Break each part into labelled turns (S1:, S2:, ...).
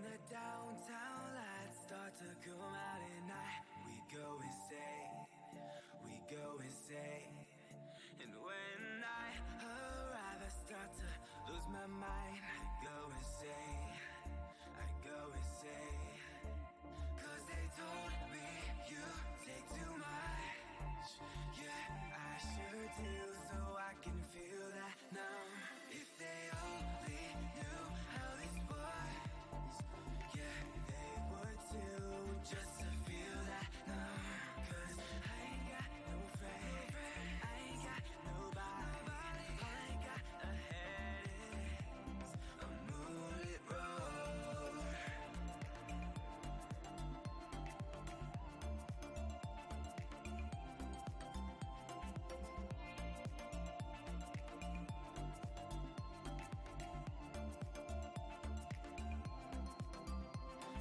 S1: the downtown lights start to come out at night, we go insane, we go insane. And when I arrive, I start to lose my mind. I go insane, I go insane. Cause they told me you take too much. Yeah, I sure do, so I can feel that now. If they only knew how this was, yeah, they would too, just to feel that now. Cause I ain't got no friend, I ain't got nobody. All I got ahead is a moonlit road.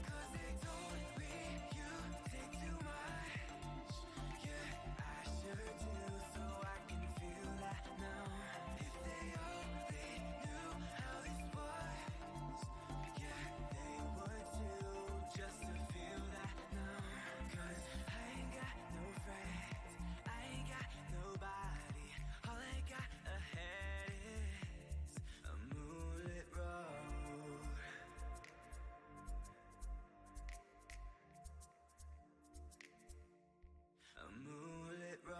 S1: Cause they told me you take too much. Yeah, I sure do, so I can feel that now. If they only knew how this was, yeah, they would too, just to feel that now. Cause I ain't got no friends, I ain't got nobody. All I got ahead is a moonlit road. A moonlit road.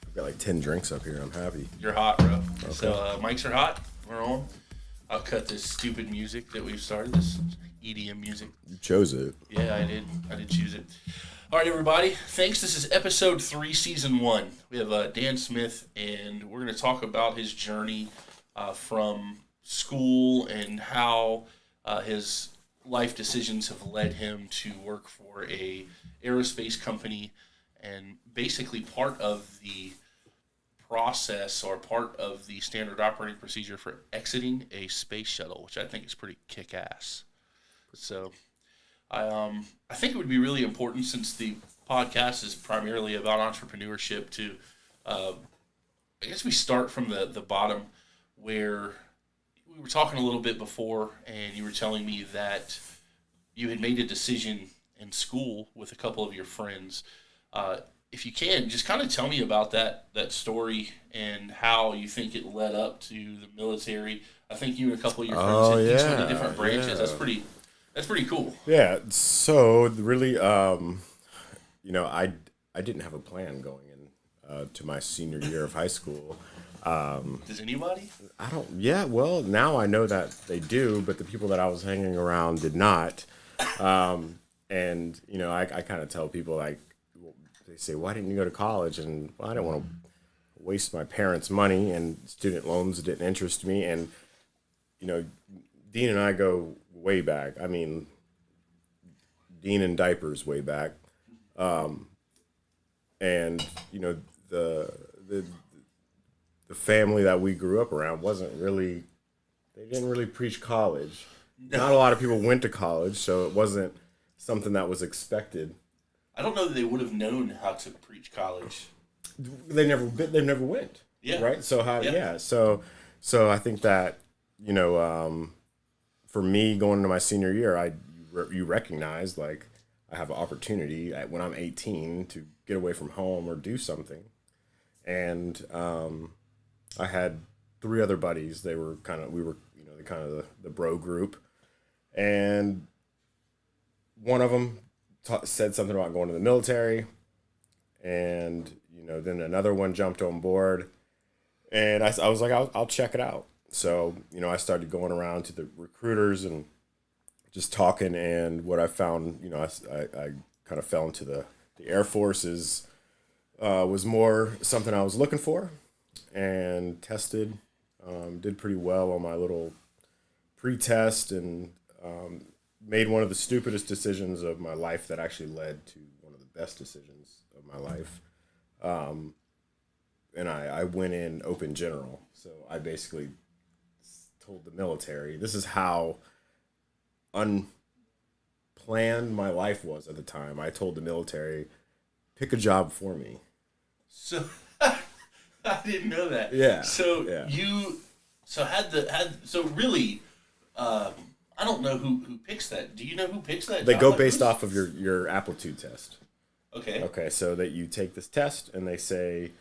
S2: I've got like 10 drinks up here. I'm happy.
S3: You're hot, bro.
S2: Okay.
S3: So mics are hot. We're on. I'll cut this stupid music that we've started. This EDM music.
S2: You chose it.
S3: Yeah, I did. I did choose it. All right, everybody. Thanks. This is episode 3, season 1. We have Dan Smith, and we're going to talk about his journey from school and how his life decisions have led him to work for a aerospace company, and basically part of the process or part of the standard operating procedure for exiting a space shuttle, which I think is pretty kick-ass. So I think it would be really important, since the podcast is primarily about entrepreneurship, to I guess we start from the bottom, where we were talking a little bit before, and you were telling me that you had made a decision in school with a couple of your friends. If you can, just kind of tell me about that story and how you think it led up to the military. I think you and a couple of your friends had each went to different branches.
S2: Yeah.
S3: That's pretty cool.
S2: Yeah. So really, I didn't have a plan going in to my senior year of high school.
S3: Does anybody?
S2: I don't. Yeah. Well, now I know that they do, but the people that I was hanging around did not. And I kind of tell people, like, they say, "Why didn't you go to college?" And, well, I didn't want to waste my parents' money, and student loans didn't interest me. And Dean and I go way back. I mean, Dean and diapers way back. And the family that we grew up around they didn't really preach college. Not a lot of people went to college, so it wasn't something that was expected.
S3: I don't know that they would have known how to preach college.
S2: They never went.
S3: Yeah.
S2: Right. So So I think that for me, going into my senior year, you recognize, like, I have an opportunity when I'm 18 to get away from home or do something. And I had 3 other buddies. We were kind of the bro group, and one of them said something about going to the military, and then another one jumped on board, and I was like, I'll check it out. So I started going around to the recruiters and just talking, and what I found, I kind of fell into the the Air Force was more something I was looking for, and tested, did pretty well on my little pre-test, and made one of the stupidest decisions of my life that actually led to one of the best decisions of my life. And I went in open general. So I basically told the military, this is how unplanned my life was at the time. I told the military, pick a job for me.
S3: So I didn't know that.
S2: Yeah.
S3: So
S2: yeah.
S3: So really, I don't know who picks that. Do you know who picks that?
S2: They
S3: job?
S2: go
S3: Like,
S2: based off of your aptitude test.
S3: Okay.
S2: Okay, so that you take this test and they say,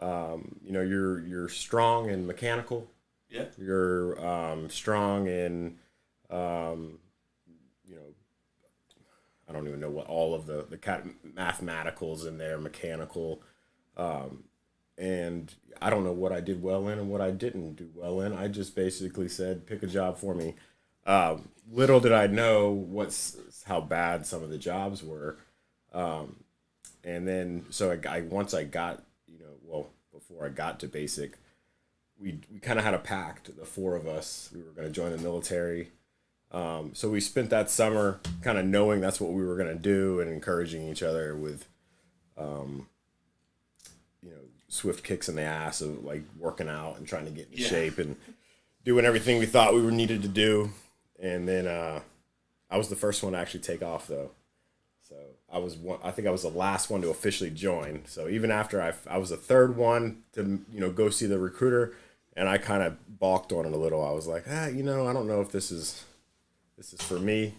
S2: you're strong in mechanical.
S3: Yeah.
S2: You're strong in, I don't even know what all of the mathematicals in there, mechanical, and I don't know what I did well in and what I didn't do well in. I just basically said, pick a job for me. Little did I know how bad some of the jobs were. And then, so once I got, before I got to basic, we kind of had a pact, the four of us. We were going to join the military. So we spent that summer kind of knowing that's what we were going to do and encouraging each other with, swift kicks in the ass of like working out and trying to get in shape and doing everything we thought we were needed to do. And then I was the first one to actually take off, though. So I think I was the last one to officially join. So even after I was the third one to go see the recruiter, and I kind of balked on it a little. I was like, I don't know if this is for me.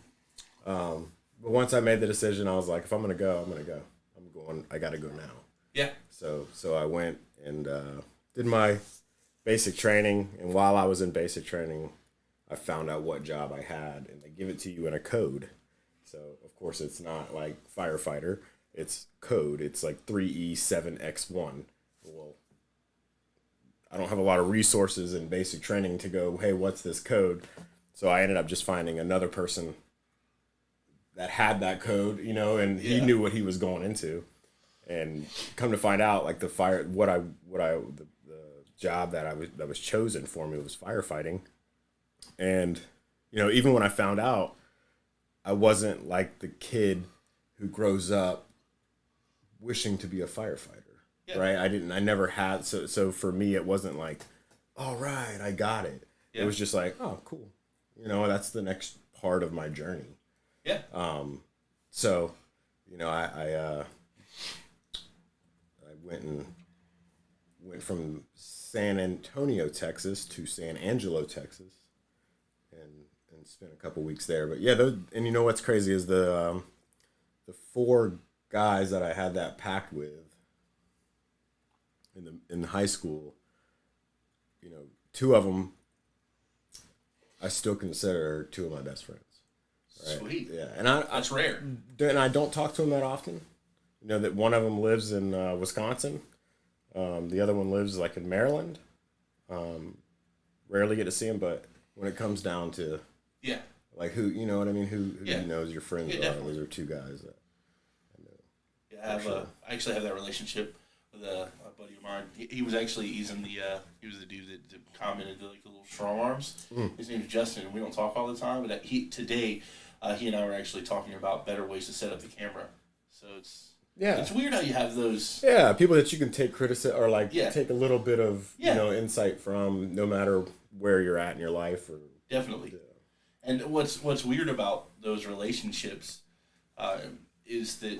S2: But once I made the decision, I was like, if I'm gonna go, I'm gonna go. I gotta go now.
S3: Yeah.
S2: So I went and did my basic training, and while I was in basic training, I found out what job I had, and they give it to you in a code. So of course it's not like firefighter, it's code. It's like 3E7X1. Well, I don't have a lot of resources in basic training to go, hey, what's this code? So I ended up just finding another person that had that code, and he knew what he was going into. And come to find out, like the job that was chosen for me was firefighting. And even when I found out, I wasn't like the kid who grows up wishing to be a firefighter, right? I never had. So for me, it wasn't like, all right, I got it. Yeah. It was just like, oh, cool. That's the next part of my journey.
S3: Yeah.
S2: So, I went from San Antonio, Texas to San Angelo, Texas, and spent a couple weeks there. But yeah, and what's crazy is the four guys that I had that pact with in high school, two of them I still consider two of my best friends. Right?
S3: Sweet.
S2: Yeah, and
S3: that's rare.
S2: And I don't talk to them that often. That one of them lives in Wisconsin. The other one lives like in Maryland. Rarely get to see him, but when it comes down to like who what I mean, who knows your friends are.
S3: Definitely.
S2: Those are two guys that I know.
S3: Yeah, I actually have that relationship with a buddy of mine. He was the dude that commented like the little strong arms. His name is Justin, and we don't talk all the time. But today, he and I were actually talking about better ways to set up the camera. So it's weird how you have those. Yeah,
S2: people that you can take criticism or like take a little bit of insight from, no matter where you're at in your life. Or
S3: definitely. Yeah. And what's weird about those relationships is that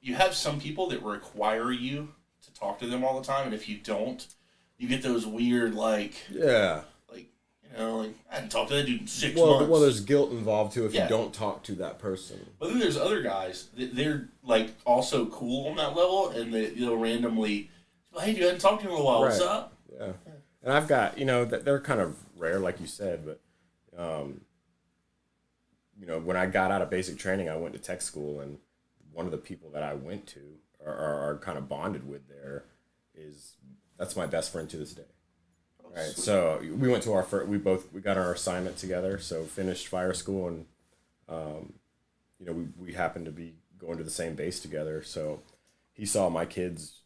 S3: you have some people that require you to talk to them all the time, and if you don't, you get those weird like I hadn't talked to that dude in 6 months. Well,
S2: there's guilt involved too if you don't talk to that person.
S3: But then there's other guys that they're like also cool on that level, and they'll randomly, hey, you hadn't talked to him in a while. Right. What's up?
S2: Yeah, and I've got that they're kind of rare, like you said, but when I got out of basic training, I went to tech school, and one of the people that I went to are kind of bonded with there that's my best friend to this day. Right, sweet. So we went to we got our assignment together. So finished fire school, and we happened to be going to the same base together. So he saw my kids,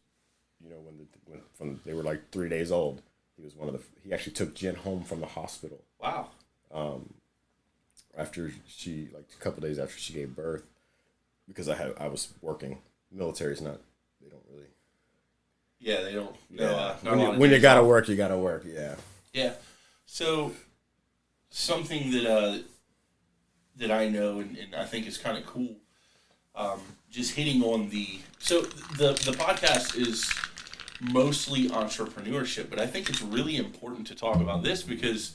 S2: when they were like 3 days old. He was he actually took Jen home from the hospital.
S3: Wow.
S2: After a couple days after she gave birth, because I was working. Military's not, they don't really.
S3: Yeah, they don't.
S2: Yeah.
S3: No,
S2: when you gotta work, you gotta work. Yeah.
S3: Yeah. So something that I know and I think is kind of cool. Just hitting on the podcast is mostly entrepreneurship, but I think it's really important to talk about this because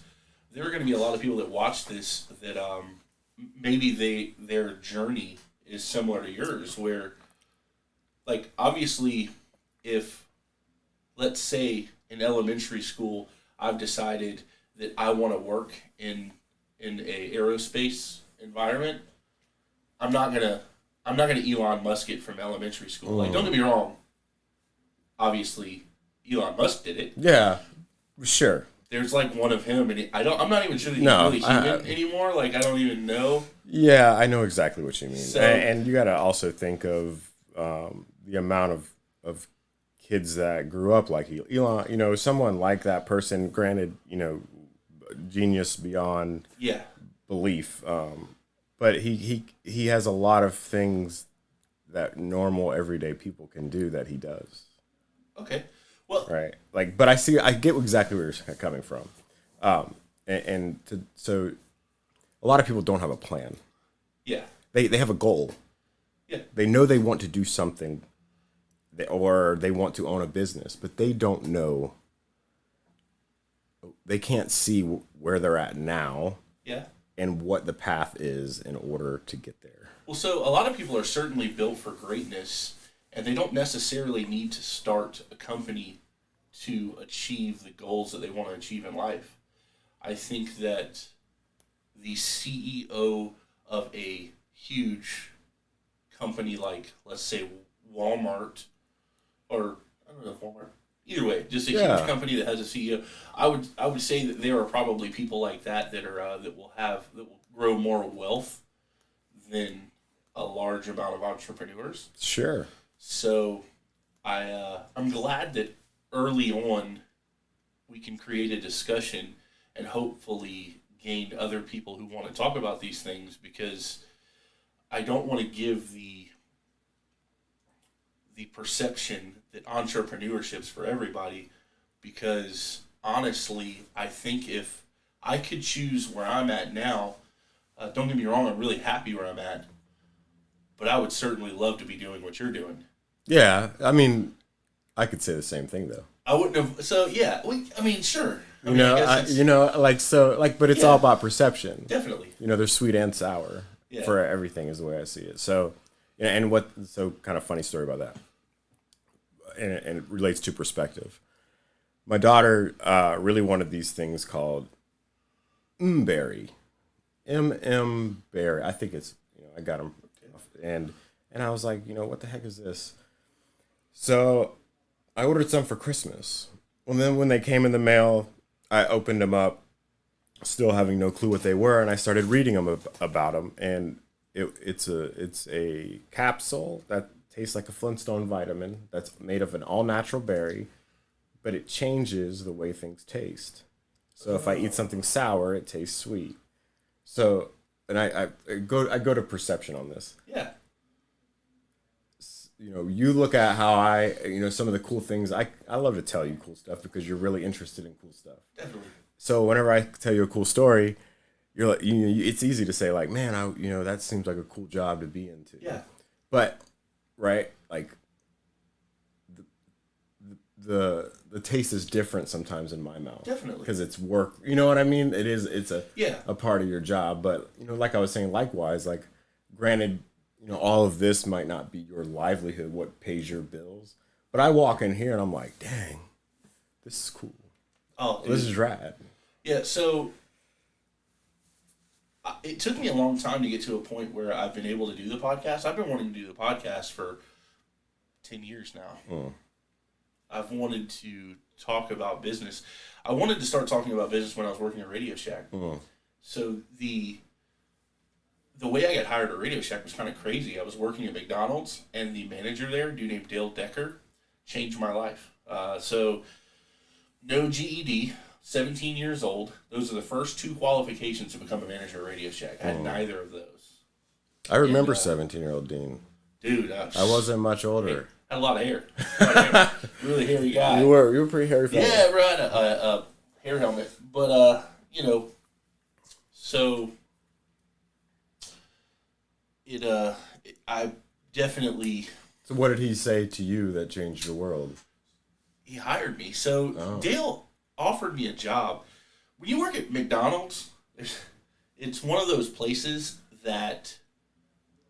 S3: there are going to be a lot of people that watch this that maybe their journey is similar to yours, where like obviously if let's say in elementary school I've decided that I want to work in a aerospace environment, I'm not gonna Elon Musk it from elementary school. Like, don't get me wrong. Obviously, Elon Musk did it.
S2: Yeah, sure.
S3: There's like one of him, and I'm not even sure that he's really human anymore. Like, I don't even know.
S2: Yeah, I know exactly what you mean.
S3: So,
S2: and you got to also think of the amount of kids that grew up like Elon. Someone like that person. Granted, genius beyond belief. But he has a lot of things that normal everyday people can do that he does.
S3: Okay. Well,
S2: right. But I get exactly where you're coming from. So a lot of people don't have a plan.
S3: Yeah.
S2: They have a goal.
S3: Yeah.
S2: They know they want to do something or they want to own a business, but they don't know. They can't see where they're at now.
S3: Yeah.
S2: And what the path is in order to get there.
S3: Well, so a lot of people are certainly built for greatness, and they don't necessarily need to start a company to achieve the goals that they want to achieve in life. I think that the CEO of a huge company like, let's say, Walmart, or I don't know if Walmart, either way, just a huge company that has a CEO. I would say that there are probably people like that that will grow more wealth than a large amount of entrepreneurs.
S2: Sure.
S3: So I'm glad that early on we can create a discussion and hopefully gain other people who want to talk about these things, because I don't want to give the perception that entrepreneurship's for everybody, because honestly, I think if I could choose where I'm at now, don't get me wrong, I'm really happy where I'm at, but I would certainly love to be doing what you're doing.
S2: Yeah, I mean, I could say the same thing though.
S3: I wouldn't have. So yeah, sure.
S2: But it's all about perception.
S3: Definitely.
S2: There's sweet and sour for everything is the way I see it. So, kind of funny story about that. And it relates to perspective. My daughter really wanted these things called berry, berry. I think it's I got them, and I was like, what the heck is this? So I ordered some for Christmas. Well, then when they came in the mail, I opened them up, still having no clue what they were, and I started reading about them, and it's a capsule that tastes like a Flintstone vitamin that's made of an all-natural berry, but it changes the way things taste. So if I eat something sour, it tastes sweet. So, and I go to perception on this.
S3: Yeah.
S2: You look at how some of the cool things. I love to tell you cool stuff because you're really interested in cool stuff.
S3: Definitely.
S2: So whenever I tell you a cool story, you're like, it's easy to say like, man, that seems like a cool job to be into.
S3: Yeah.
S2: But right, like the taste is different sometimes in my mouth.
S3: Definitely.
S2: Because it's work. You know what I mean? It's a part of your job. But like I was saying, likewise, like granted, all of this might not be your livelihood, what pays your bills. But I walk in here and I'm like, dang, this is cool.
S3: Oh,
S2: this is rad.
S3: Yeah, so it took me a long time to get to a point where I've been able to do the podcast. I've been wanting to do the podcast for 10 years now. I've wanted to talk about business. I wanted to start talking about business when I was working at Radio Shack. So the the way I got hired at Radio Shack was kind of crazy. I was working at McDonald's, and the manager there, a dude named Dale Decker, changed my life. So, no GED, 17 years old. Those are the first two qualifications to become a manager at Radio Shack. I had neither of those.
S2: I remember 17-year-old Dean.
S3: Dude,
S2: I wasn't much older.
S3: Had a lot of hair. Really hairy guy.
S2: You were pretty hairy fella.
S3: Yeah, right. A hair helmet. But, so I definitely.
S2: So what did he say to you that changed your world?
S3: He hired me. So Dale offered me a job. When you work at McDonald's, it's one of those places that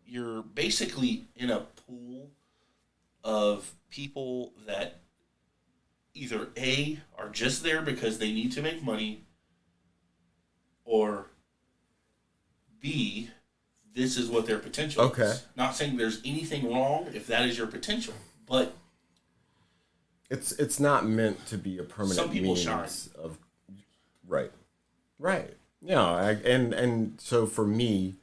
S3: you're basically in a pool of people that either A, are just there because they need to make money, or B, this is what their potential is. Not saying there's anything wrong if that is your potential, but
S2: it's not meant to be a permanent
S3: some people
S2: means
S3: shine.
S2: of right. Yeah, and so for me,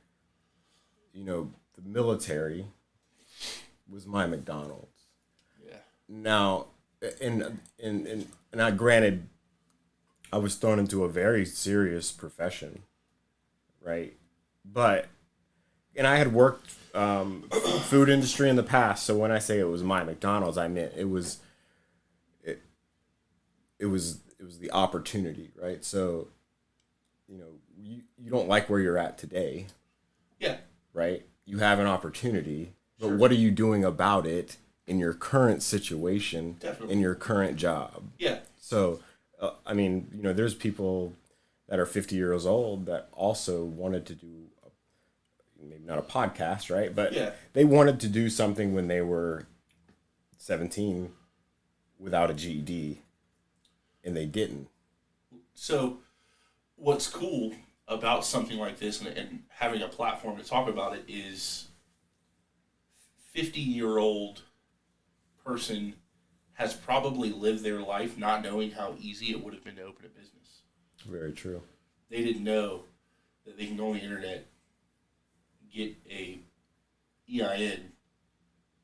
S2: the military was my McDonald's.
S3: Yeah.
S2: Now, and I granted, I was thrown into a very serious profession, right? But, and I had worked food industry in the past, so when I say it was my McDonald's, I meant it was the opportunity, right? So, you don't like where you're at today.
S3: Yeah.
S2: Right? You have an opportunity, but what are you doing about it in your current situation, in your current job?
S3: Yeah.
S2: So, there's people that are 50 years old that also wanted to do, maybe not a podcast, right? But they wanted to do something when they were 17 without a GED, and they didn't. So,
S3: what's cool about something like this and having a platform to talk about it is 50-year-old person has probably lived their life not knowing how easy it would have been to open a business.
S2: Very true.
S3: They didn't know that they can go on the internet, get a EIN,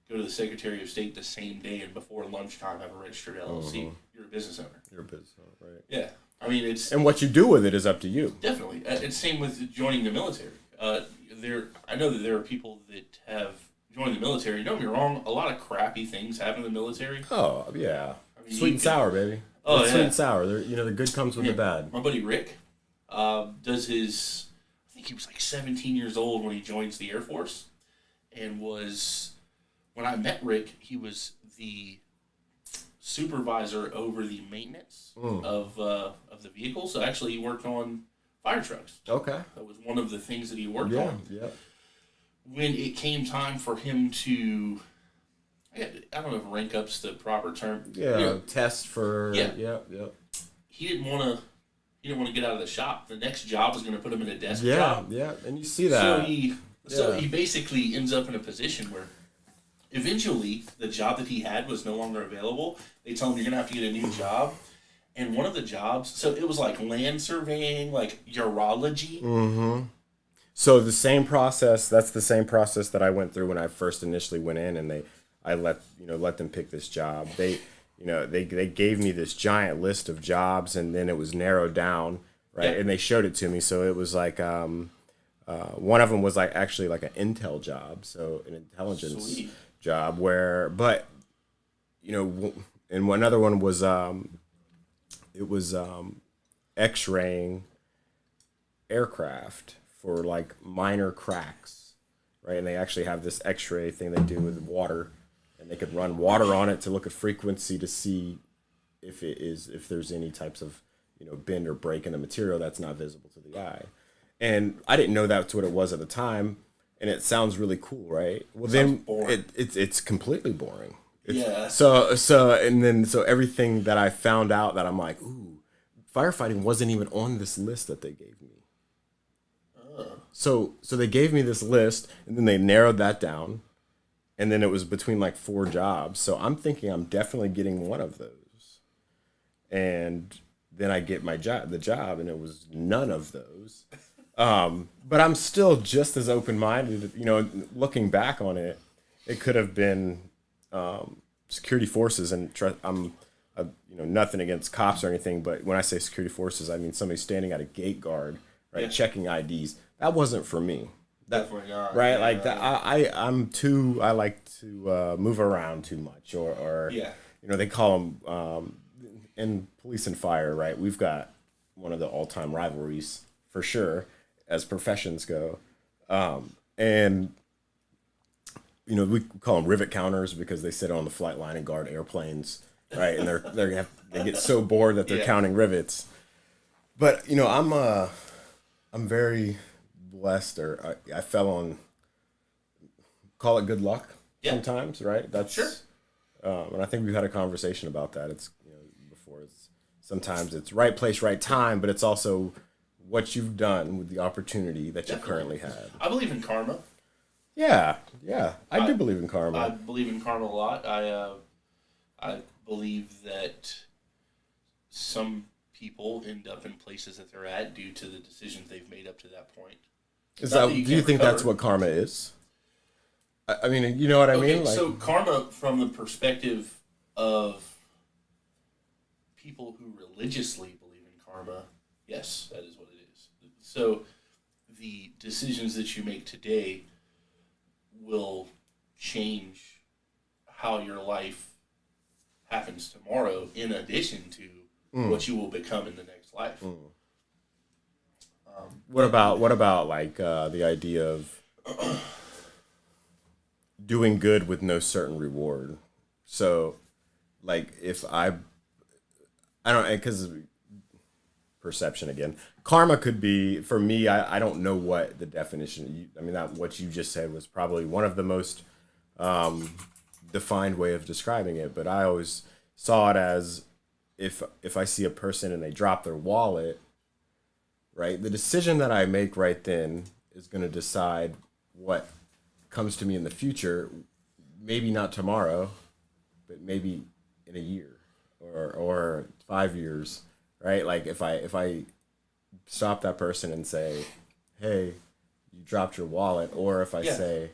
S3: go to the Secretary of State the same day, and before lunchtime have a registered LLC. You're a business owner.
S2: You're a business owner, right?
S3: Yeah. I mean, it's...
S2: And what you do with it is up to you.
S3: Definitely. It's same with joining the military. I know that there are people that have joined the military. Don't get me wrong, a lot of crappy things happen in the military.
S2: Oh, yeah. I mean, sweet and sour, baby.
S3: Oh,
S2: it's sweet and sour. The good comes with the bad.
S3: My buddy Rick does his... I think he was like 17 years old when he joins the Air Force. And was... When I met Rick, he was the supervisor over the maintenance of the vehicle. So actually, he worked on fire trucks.
S2: Okay,
S3: that was one of the things that he worked on.
S2: Yeah.
S3: When it came time for him to, I don't know if rank up's the proper term.
S2: Yeah, test for. Yeah.
S3: He didn't want to get out of the shop. The next job was going to put him in a desk job.
S2: Yeah, and you see that.
S3: So he basically ends up in a position where eventually, the job that he had was no longer available. They tell him, you're going to have to get a new job. And one of the jobs, so it was like land surveying, like urology. Mm-hmm.
S2: So the same process, that's the same process that I went through when I first initially went in, and I let them pick this job. They gave me this giant list of jobs, and then it was narrowed down, right? Yeah. And they showed it to me. So it was like, one of them was like actually like an intel job. So an intelligence job and another one was x-raying aircraft for like minor cracks, right? And they actually have this x-ray thing they do with water, and they could run water on it to look at frequency to see if there's any types of bend or break in the material that's not visible to the eye. And I didn't know that's what it was at the time. And it sounds really cool, right? Well, then it's completely boring. So everything that I found out that I'm like, ooh, firefighting wasn't even on this list that they gave me. So they gave me this list, and then they narrowed that down, and then it was between like 4 jobs. So I'm thinking I'm definitely getting one of those, and then I get the job, and it was none of those. But I'm still just as open-minded. You know, looking back on it, it could have been security forces, and I'm, you know, nothing against cops or anything, but when I say security forces, I mean somebody standing at a gate guard, right, checking IDs. That wasn't for me.
S3: Definitely not.
S2: Right, like that. I like to move around too much, or you know, they call them in police and fire. Right, we've got one of the all-time rivalries for sure as professions go, and you know, we call them rivet counters because they sit on the flight line and guard airplanes, right? And they get so bored that they're counting rivets. But you know, I'm very blessed, or I fell on, call it good luck sometimes, right? That's
S3: sure.
S2: And I think we've had a conversation about that. It's, you know, before, it's sometimes it's right place, right time, but it's also what you've done with the opportunity that you currently have.
S3: I believe in karma.
S2: Yeah, I do believe in karma.
S3: I believe in karma a lot. I believe that some people end up in places that they're at due to the decisions they've made up to that point.
S2: Do you think that's what karma is? I mean, you know what I mean? Like,
S3: so karma, from the perspective of people who religiously believe in karma, yes, that is what it is. So the decisions that you make today will change how your life happens tomorrow, in addition to what you will become in the next life.
S2: What about like the idea of doing good with no certain reward? So, like, if I don't, because perception again, karma could be, for me, I don't know what the definition. I mean, that what you just said was probably one of the most defined way of describing it, but I always saw it as if I see a person and they drop their wallet, right, the decision that I make right then is going to decide what comes to me in the future. Maybe not tomorrow, but maybe in a year or 5 years, right? Like if I stop that person and say, "Hey, you dropped your wallet," or if I say,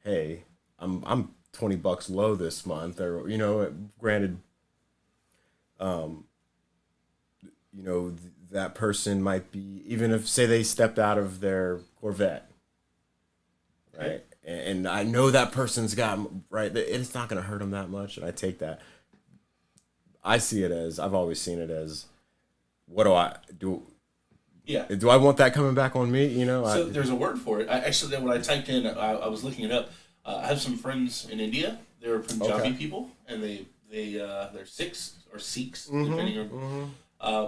S2: "Hey, I'm $20 low this month," or, you know, granted, you know, that person might be, even if, say, they stepped out of their Corvette, right? And I know that person's got, right, it's not going to hurt them that much, and I take that. I see it as, I've always seen it as, what do I do?
S3: Yeah.
S2: Do I want that coming back on me? You know?
S3: So there's a word for it. Actually, when I typed in, I was looking it up. I have some friends in India. They're Punjabi people, and they're Sikhs or Sikhs, depending on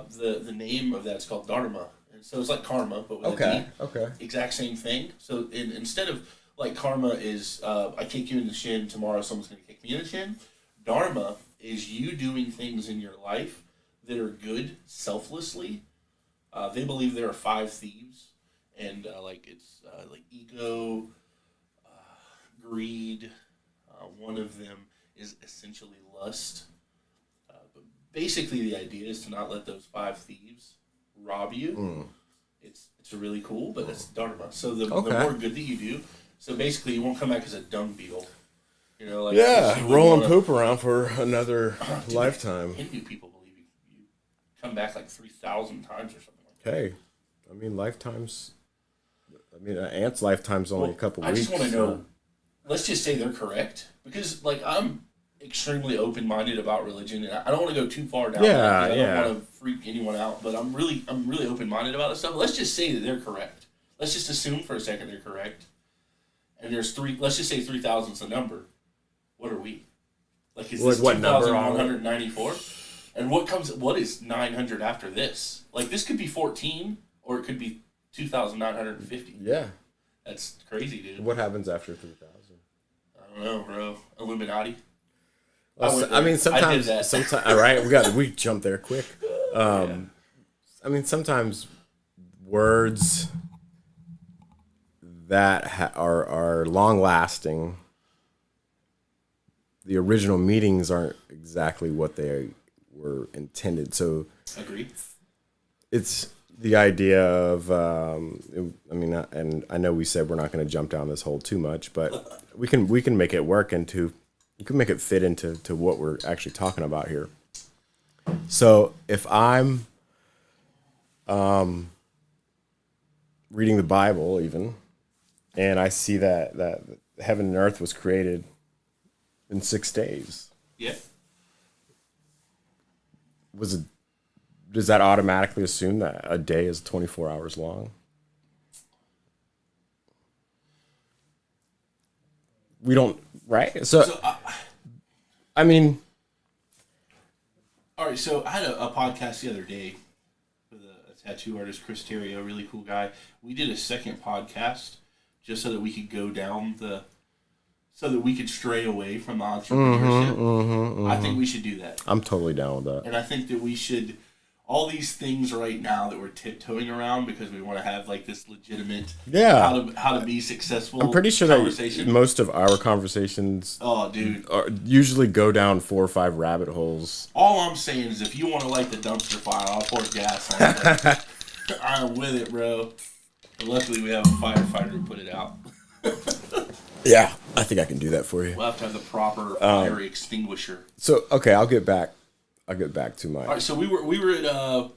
S3: the name of that's called Dharma, and so it's like karma, but with a D. Exact same thing. So instead of, like, karma is I kick you in the shin, tomorrow someone's going to kick me in the shin. Dharma is you doing things in your life that are good selflessly. They believe there are 5 thieves, and like it's like ego, greed. One of them is essentially lust. But basically, the idea is to not let those 5 thieves rob you. It's really cool, but it's dharma. So the more good that you do, so basically you won't come back as a dung beetle. You know, like,
S2: rolling poop around for another lifetime.
S3: Hindu people believe you come back like 3,000 times or something like that.
S2: Hey, I mean, lifetimes. I mean, an ant's lifetime's only a couple weeks.
S3: I just want to know. Let's just say they're correct, because, like, I'm extremely open-minded about religion, and I don't want to go too far down. I don't want to freak anyone out, but I'm really open-minded about this stuff. Let's just say that they're correct. Let's just assume for a second they're correct. And there's 3. Let's just say 3,000 is the number. What are we? Like, is this 2,194? And what is 900 after this? Like, this could be 14, or it could be 2,950.
S2: Yeah.
S3: That's crazy, dude.
S2: What happens after 3,000?
S3: I don't know, bro. Illuminati.
S2: Well, I mean, sometimes, all right, we jumped there quick. I mean, sometimes words that are long lasting, the original meanings aren't exactly what they were intended. So,
S3: agreed.
S2: It's, the idea of, and I know we said we're not going to jump down this hole too much, but we can make it work you can make it fit into what we're actually talking about here. So if I'm reading the Bible even, and I see that heaven and earth was created in 6 days.
S3: Yeah.
S2: Does that automatically assume that a day is 24 hours long? We don't, right? So I mean,
S3: all right. So I had a podcast the other day with a tattoo artist, Chris Terrio, really cool guy. We did a second podcast just so that we could go down so that we could stray away from the entrepreneurship. I think we should do that.
S2: I'm totally down with that.
S3: And I think that we should, all these things right now that we're tiptoeing around because we want to have like this legitimate how to be successful.
S2: I'm pretty sure that most of our conversations usually go down 4 or 5 rabbit holes.
S3: All I'm saying is if you want to light the dumpster fire, I'll pour gas on it. I'm with it, bro. But luckily we have a firefighter to put it out.
S2: Yeah, I think I can do that for you.
S3: We'll have to have the proper fire extinguisher.
S2: So okay, I'll get back to my.
S3: All right, so we were at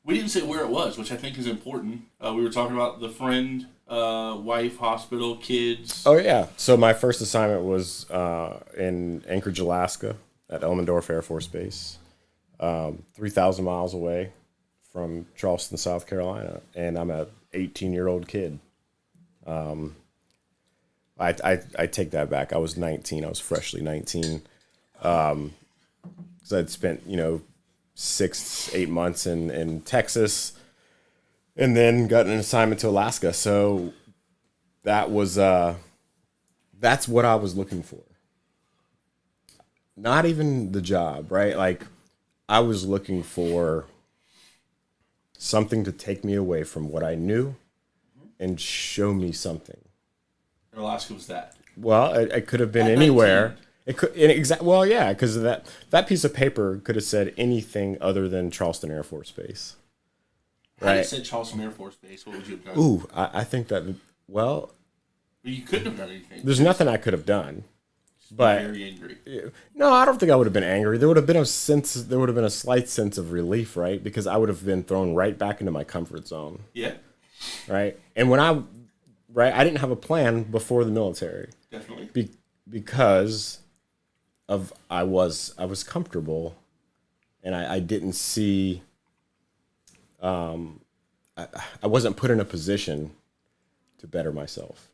S3: we didn't say where it was, which I think is important. We were talking about the friend, wife, hospital, kids.
S2: Oh yeah, so my first assignment was in Anchorage, Alaska, at Elmendorf Air Force Base, 3,000 miles away from Charleston, South Carolina, and I'm a 18-year-old kid. I take that back. I was 19. I was freshly 19. So I'd spent, 6-8 months in Texas and then got an assignment to Alaska. So that was, that's what I was looking for. Not even the job, right? Like I was looking for something to take me away from what I knew and show me something.
S3: And Alaska was that.
S2: Well, it could have been anywhere. 19. Well, yeah, because that piece of paper could have said anything other than Charleston Air Force Base.
S3: Right. Had it said Charleston Air Force Base, what would you have done?
S2: Ooh, I think that. Well,
S3: you couldn't have done anything.
S2: There's nothing I could have done. But
S3: very angry.
S2: No, I don't think I would have been angry. There would have been a sense. There would have been a slight sense of relief, right? Because I would have been thrown right back into my comfort zone.
S3: Yeah.
S2: Right, and when I didn't have a plan before the military.
S3: Definitely.
S2: Because of I was comfortable, and I didn't see. I wasn't put in a position to better myself,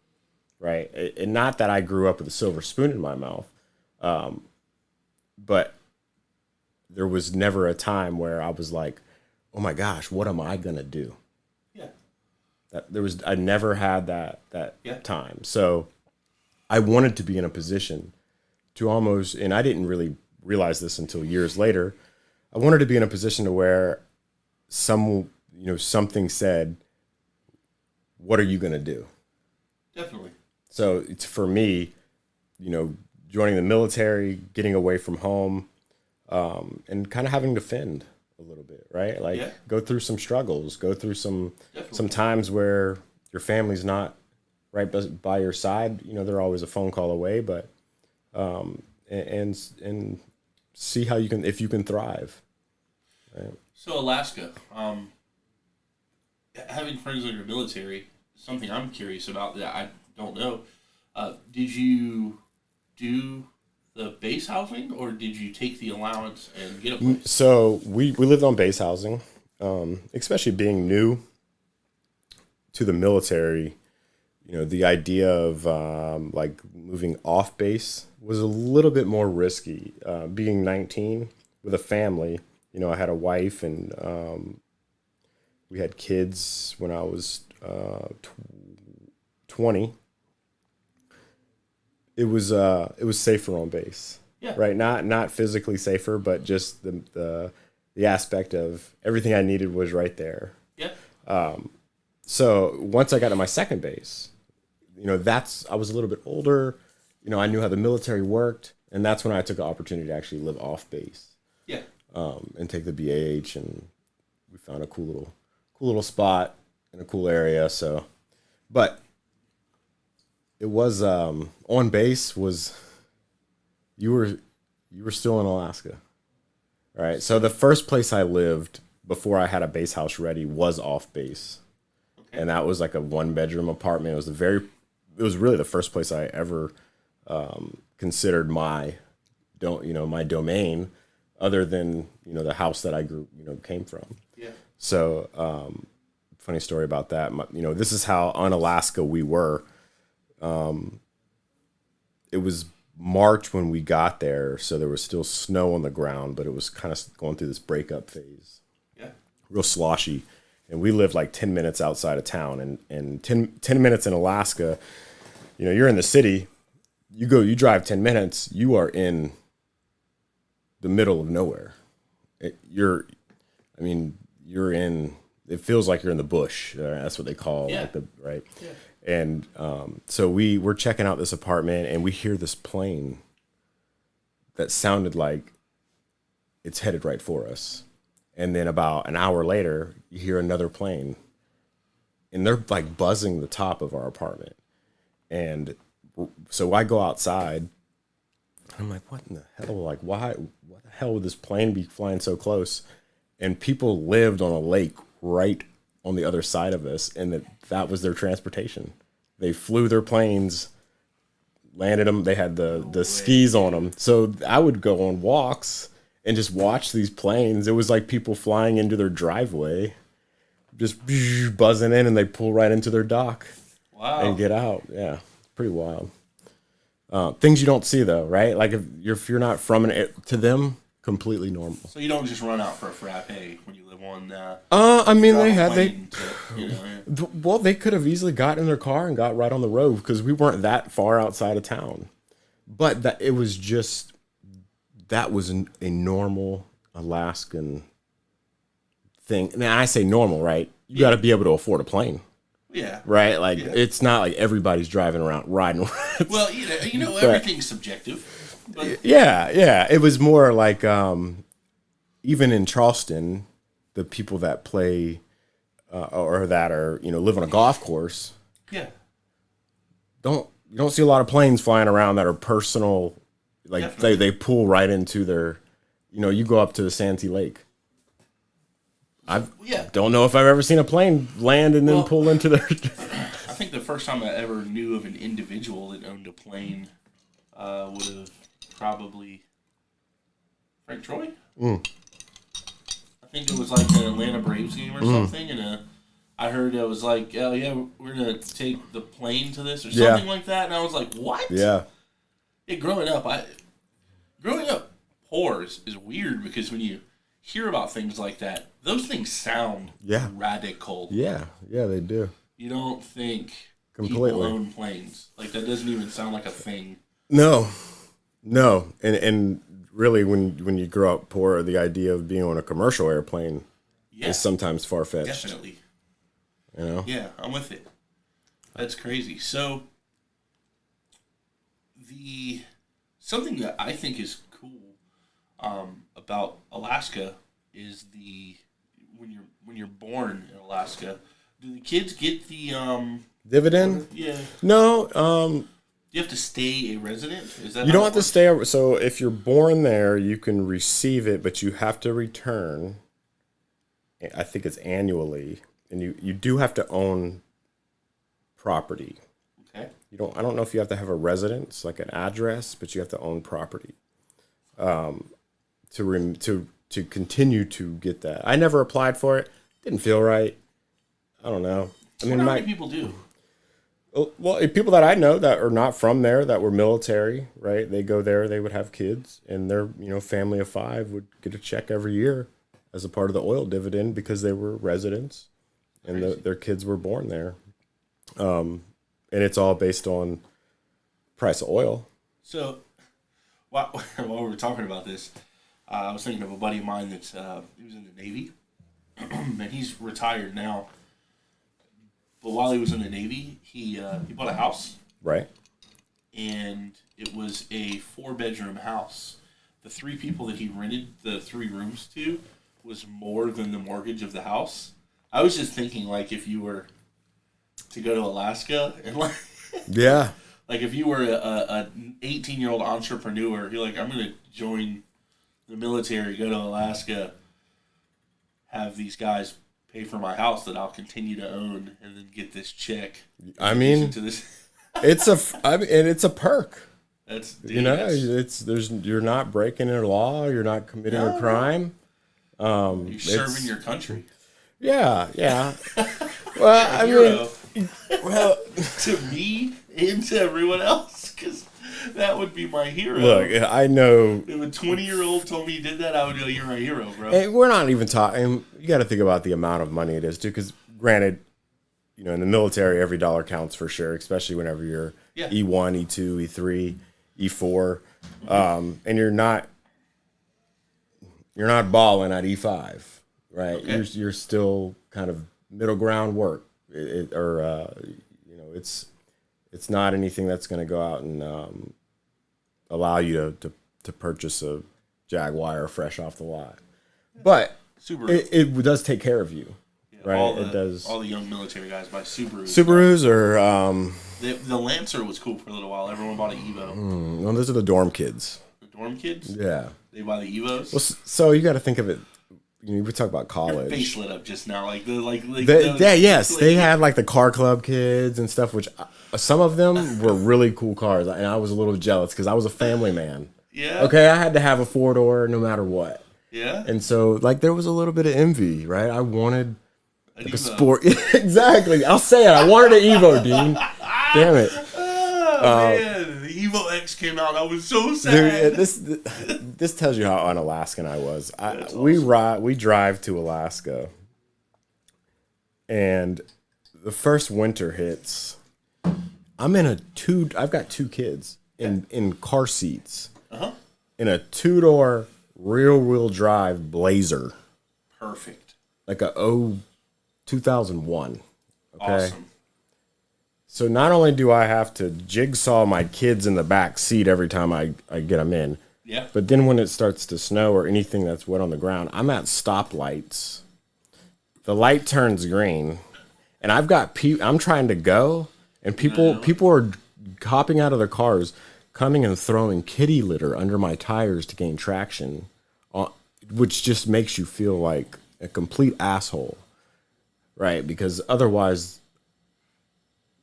S2: right? And not that I grew up with a silver spoon in my mouth, but there was never a time where I was like, "Oh my gosh, what am I gonna do?"
S3: Yeah.
S2: I never had that time. So I wanted to be in a position to almost, and I didn't really realize this until years later. I wanted to be in a position to where something said, "What are you going to do?"
S3: Definitely.
S2: So it's for me, joining the military, getting away from home, and kind of having to fend a little bit, right? Like go through some struggles, go through some times where your family's not right by your side. They're always a phone call away, but and see how if you can thrive. Right?
S3: So Alaska, having friends in your military, something I'm curious about that I don't know. Did you do the base housing, or did you take the allowance and get a place?
S2: So we lived on base housing, especially being new to the military. The idea of like moving off base was a little bit more risky. Being 19 with a family, I had a wife and we had kids when I was 20. It was safer on base, right? Not physically safer, but just the aspect of everything I needed was right there.
S3: Yeah.
S2: So once I got to my second base, I was a little bit older. I knew how the military worked, and that's when I took the opportunity to actually live off base.
S3: Yeah.
S2: And take the BAH, and we found a cool cool little spot in a cool area. So, but it was on base was you were still in Alaska, right? So the first place I lived before I had a base house ready was off base, and that was like a 1-bedroom apartment. It was really the first place I ever considered my domain, other than the house that I came from.
S3: Yeah.
S2: So funny story about that. This is how on Alaska we were. It was March when we got there, so there was still snow on the ground, but it was kind of going through this breakup phase.
S3: Yeah.
S2: Real sloshy. And we lived like 10 minutes outside of town, and 10 minutes in Alaska, you're in the city, you drive 10 minutes, you are in the middle of nowhere. You're in, it feels like you're in the bush. That's what they call right. Yeah. And so we were checking out this apartment, and we hear this plane that sounded like it's headed right for us. And then about an hour later, you hear another plane, and they're like buzzing the top of our apartment. And so I go outside, and I'm like, what in the hell? Like, what the hell would this plane be flying so close? And people lived on a lake right on the other side of us, and that was their transportation. They flew their planes, landed them. They had the skis on them. So I would go on walks and just watch these planes. It was like people flying into their driveway, just buzzing in, and they pull right into their dock.
S3: Wow.
S2: And get out. Yeah, pretty wild. Things you don't see though, right? Like if you're not from to them, completely normal.
S3: So you don't just run out for a frappe when you live on.
S2: Well, they could have easily got in their car and got right on the road because we weren't that far outside of town. But that was a normal Alaskan thing. And I say normal, right? You got to be able to afford a plane.
S3: Yeah.
S2: Right? Like, it's not like everybody's driving around, riding around.
S3: Well, everything's subjective. But.
S2: Yeah. It was more like, even in Charleston, the people that play or that are, live on a golf course.
S3: Yeah.
S2: You don't see a lot of planes flying around that are personal. Like, they pull right into their, you go up to the Santee Lake. Don't know if I've ever seen a plane land and then pull into their.
S3: I think the first time I ever knew of an individual that owned a plane would have probably Frank Troy. I think it was like an Atlanta Braves game or something, and I heard it was like, oh yeah, we're gonna take the plane to this or something like that, and I was like, what?
S2: Yeah.
S3: Growing up poor is weird because when you hear about things like that, those things sound radical.
S2: Yeah, they do.
S3: You don't think
S2: completely
S3: people own planes. Like, that doesn't even sound like a thing.
S2: No. And really, when you grow up poor, the idea of being on a commercial airplane is sometimes far-fetched.
S3: Definitely.
S2: Yeah,
S3: I'm with it. That's crazy. So, something that I think is cool about Alaska is when you're born in Alaska, do the kids get the
S2: dividend?
S3: Yeah.
S2: No.
S3: You have to stay a resident? Is that
S2: you don't have to stay. So if you're born there, you can receive it, but you have to return. I think it's annually, and you do have to own property.
S3: Okay.
S2: I don't know if you have to have a residence, like an address, but you have to own property. To continue to get that. I never applied for it. Didn't feel right. I don't know.
S3: I mean, how many people do?
S2: Well, people that I know that are not from there, that were military, right? They go there, they would have kids, and their family of 5 would get a check every year as a part of the oil dividend because they were residents and their kids were born there. And it's all based on price of oil.
S3: So, while we were talking about this, I was thinking of a buddy of mine that he was in the Navy, and he's retired now. But while he was in the Navy, he bought a house.
S2: Right.
S3: And it was a 4-bedroom house. The 3 people that he rented the 3 rooms to was more than the mortgage of the house. I was just thinking, like, if you were to go to Alaska and like,
S2: Yeah.
S3: like if you were a 18-year-old entrepreneur, you're like, I'm gonna join the military, go to Alaska, have these guys pay for my house that I'll continue to own, and then get this check.
S2: I mean,
S3: To this.
S2: it's a perk.
S3: That's
S2: You know, you're not breaking a law, you're not committing a crime.
S3: You're serving your country.
S2: Yeah. Well, I mean, well,
S3: to me and to everyone else, because that would be my hero.
S2: look, I know.
S3: If a 20-year-old told me he did that, I would go, "You're my hero, bro."
S2: And we're not even talking. You got to think about the amount of money it is too, because granted, you know, in the military, every dollar counts for sure, especially whenever you're E1, E2, E3, E4, and you're not balling at E5, right?
S3: Okay.
S2: You're still kind of middle ground work, you know, it's not anything that's going to go out and allow you to purchase a Jaguar fresh off the lot, but
S3: Subaru.
S2: it does take care of you. Right,
S3: it does. All the young military guys buy Subarus.
S2: Subarus or
S3: the Lancer was cool for a little while. Everyone bought an Evo.
S2: no, those are the dorm kids.
S3: The dorm kids.
S2: Yeah,
S3: they buy the Evos.
S2: Well, so you got to think of it. You know, we talk about college.
S3: Your face lit up just now,
S2: they had like the car club kids and stuff, which some of them were really cool cars, and I was a little jealous because I was a family man.
S3: Yeah.
S2: Okay, I had to have a 4-door no matter what.
S3: Yeah.
S2: And so like there was a little bit of envy, right? I wanted. Like a sport. Exactly. I'll say it. I wanted an Evo, Dean. Damn it.
S3: Oh, man. The Evo X came out. I was so sad.
S2: Dude, this tells you how un-Alaskan I was.
S3: Awesome.
S2: We drive to Alaska, and the first winter hits. I've got 2 kids in car seats. In a 2-door rear-wheel drive Blazer.
S3: Perfect.
S2: Like a 2001. Okay.
S3: Awesome.
S2: So not only do I have to jigsaw my kids in the back seat every time I get them in, but then when it starts to snow or anything that's wet on the ground, I'm at stoplights. The light turns green, and I'm trying to go, and people are hopping out of their cars, coming and throwing kitty litter under my tires to gain traction, which just makes you feel like a complete asshole. Right, because otherwise,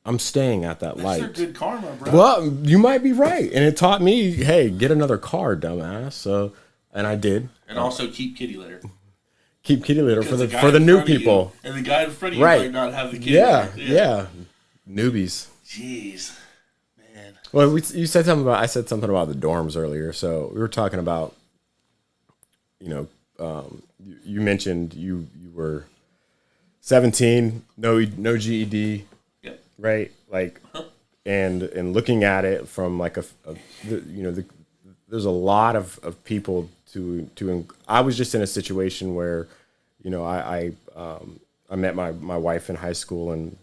S2: I'm staying at that light.
S3: That's good karma, bro.
S2: Well, you might be right, and it taught me, hey, get another car, dumbass. So, and I did.
S3: And also keep kitty litter.
S2: Keep kitty litter for the new people.
S3: And the guy in front of you might not have the kitty litter.
S2: Yeah, newbies.
S3: Jeez, man.
S2: Well, you said something about. I said something about the dorms earlier. So we were talking about, you know, you mentioned you were 17, no GED, right? Like, and looking at it from like there's a lot of people to. I was just in a situation where, you know, I met my wife in high school, and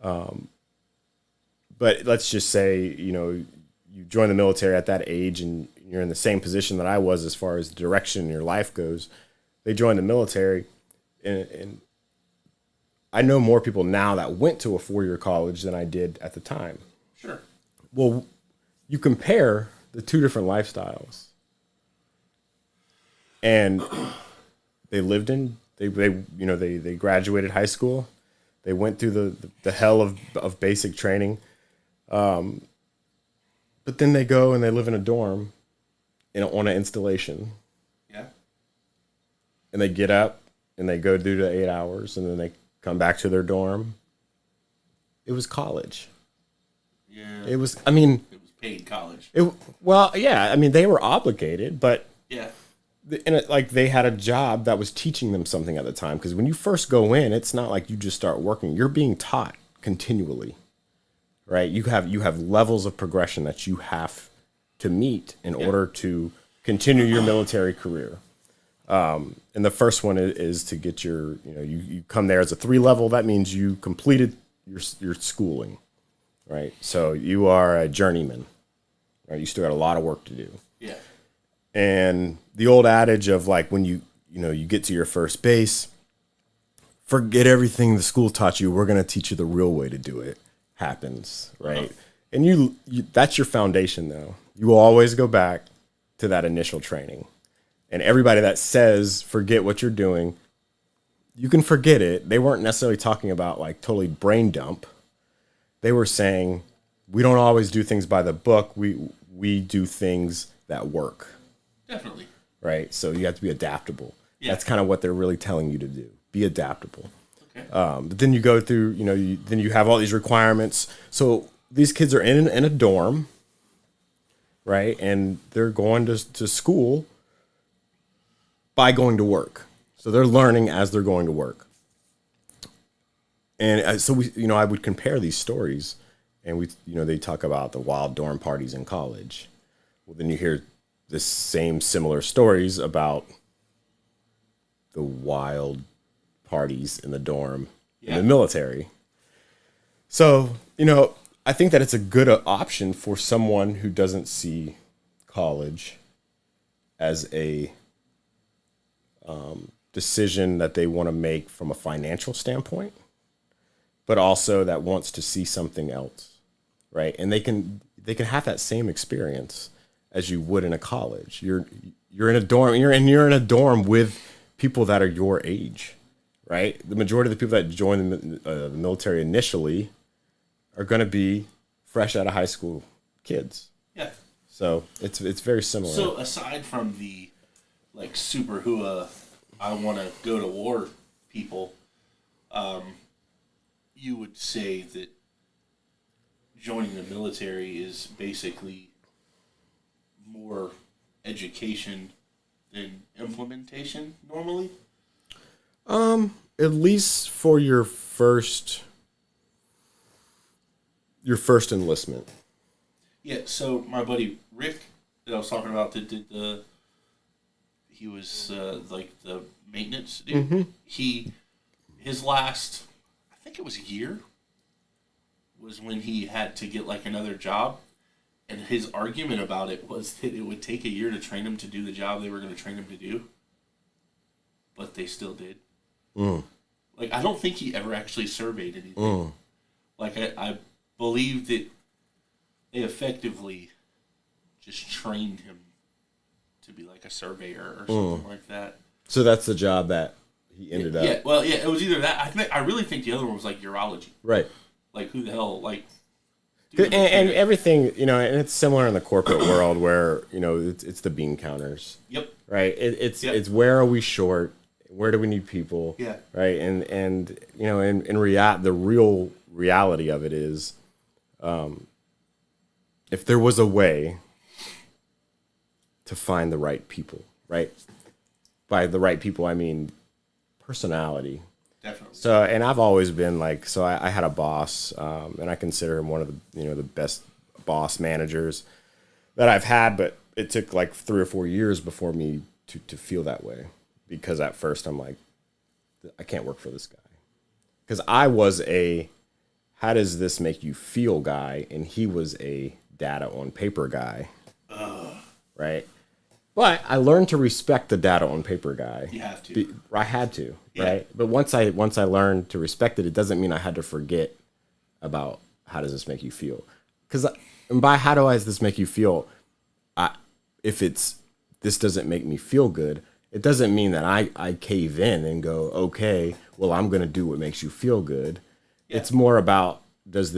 S2: but let's just say, you know, you join the military at that age, and you're in the same position that I was as far as the direction your life goes. They join the military, and I know more people now that went to a 4-year college than I did at the time.
S3: Sure.
S2: Well, you compare the 2 different lifestyles, and they graduated high school, they went through the hell of basic training, but then they go and they live in a dorm, on an installation.
S3: Yeah.
S2: And they get up and they go do the 8 hours, and then they come back to their dorm. It was college.
S3: Yeah.
S2: It was
S3: paid college.
S2: Well, yeah. I mean, they were obligated, but
S3: yeah.
S2: Like they had a job that was teaching them something at the time. Because when you first go in, it's not like you just start working. You're being taught continually, right? You have levels of progression that you have to meet in order to continue your military career. And the first one is to get your, you know, you come there as a 3 level. That means you completed your schooling, right? So you are a journeyman, right? You still got a lot of work to do.
S3: Yeah. And
S2: the old adage of like when you get to your first base, forget everything the school taught you. We're going to teach you the real way to do it happens, right? And you that's your foundation, though. You will always go back to that initial training. And everybody that says forget what you're doing, you can forget it. They weren't necessarily talking about like totally brain dump. They were saying we don't always do things by the book. We do things that work.
S3: Definitely.
S2: Right? So you have to be adaptable.
S3: Yeah.
S2: That's kind of what they're really telling you to do. Be adaptable.
S3: Okay.
S2: But then you go through, then you have all these requirements. So these kids are in a dorm, right? And they're going to school by going to work. So they're learning as they're going to work. And so I would compare these stories, and they talk about the wild dorm parties in college. Well, then you hear the same similar stories about the wild parties in the dorm in the military. So, I think that it's a good option for someone who doesn't see college as a decision that they want to make from a financial standpoint, but also that wants to see something else, right? And they can have that same experience as you would in a college. You're in a dorm. You're in a dorm with people that are your age, right? The majority of the people that join the military initially are going to be fresh out of high school kids.
S3: Yeah.
S2: So it's very similar.
S3: So aside from the like super hua, I want to go to war people, you would say that joining the military is basically more education than implementation normally?
S2: At least for your first enlistment.
S3: Yeah, so my buddy Rick that I was talking about that did he was like the maintenance dude. Mm-hmm. His last, I think it was a year, was when he had to get like another job. And his argument about it was that it would take a year to train him to do the job they were going to train him to do. But they still did. Like, I don't think he ever actually surveyed anything. Like, I believe that they effectively just trained him to be like a surveyor or something like that. So
S2: that's the job that he ended up.
S3: Yeah, well, yeah, it was either that. I really think the other one was like urology.
S2: Right.
S3: Like, who the hell, like...
S2: And everything, and it's similar in the corporate world where, it's the bean counters.
S3: Yep.
S2: Right? It's where are we short? Where do we need people?
S3: Yeah.
S2: Right? And the real reality of it is, if there was a way to find the right people, right? By the right people, I mean personality.
S3: Definitely.
S2: So, and I've always been like, so I had a boss, and I consider him one of the, the best boss managers that I've had, but it took like 3 or 4 years before me to feel that way. Because at first I'm like, I can't work for this guy. Because I was a, how does this make you feel guy? And he was a data on paper guy. Right? But I learned to respect the data on paper guy.
S3: You have to.
S2: I had to, right? But once I learned to respect it, it doesn't mean I had to forget about how does this make you feel. Because by how does this make you feel, if this doesn't make me feel good, it doesn't mean that I cave in and go, okay, well, I'm going to do what makes you feel good. Yeah. It's more about, does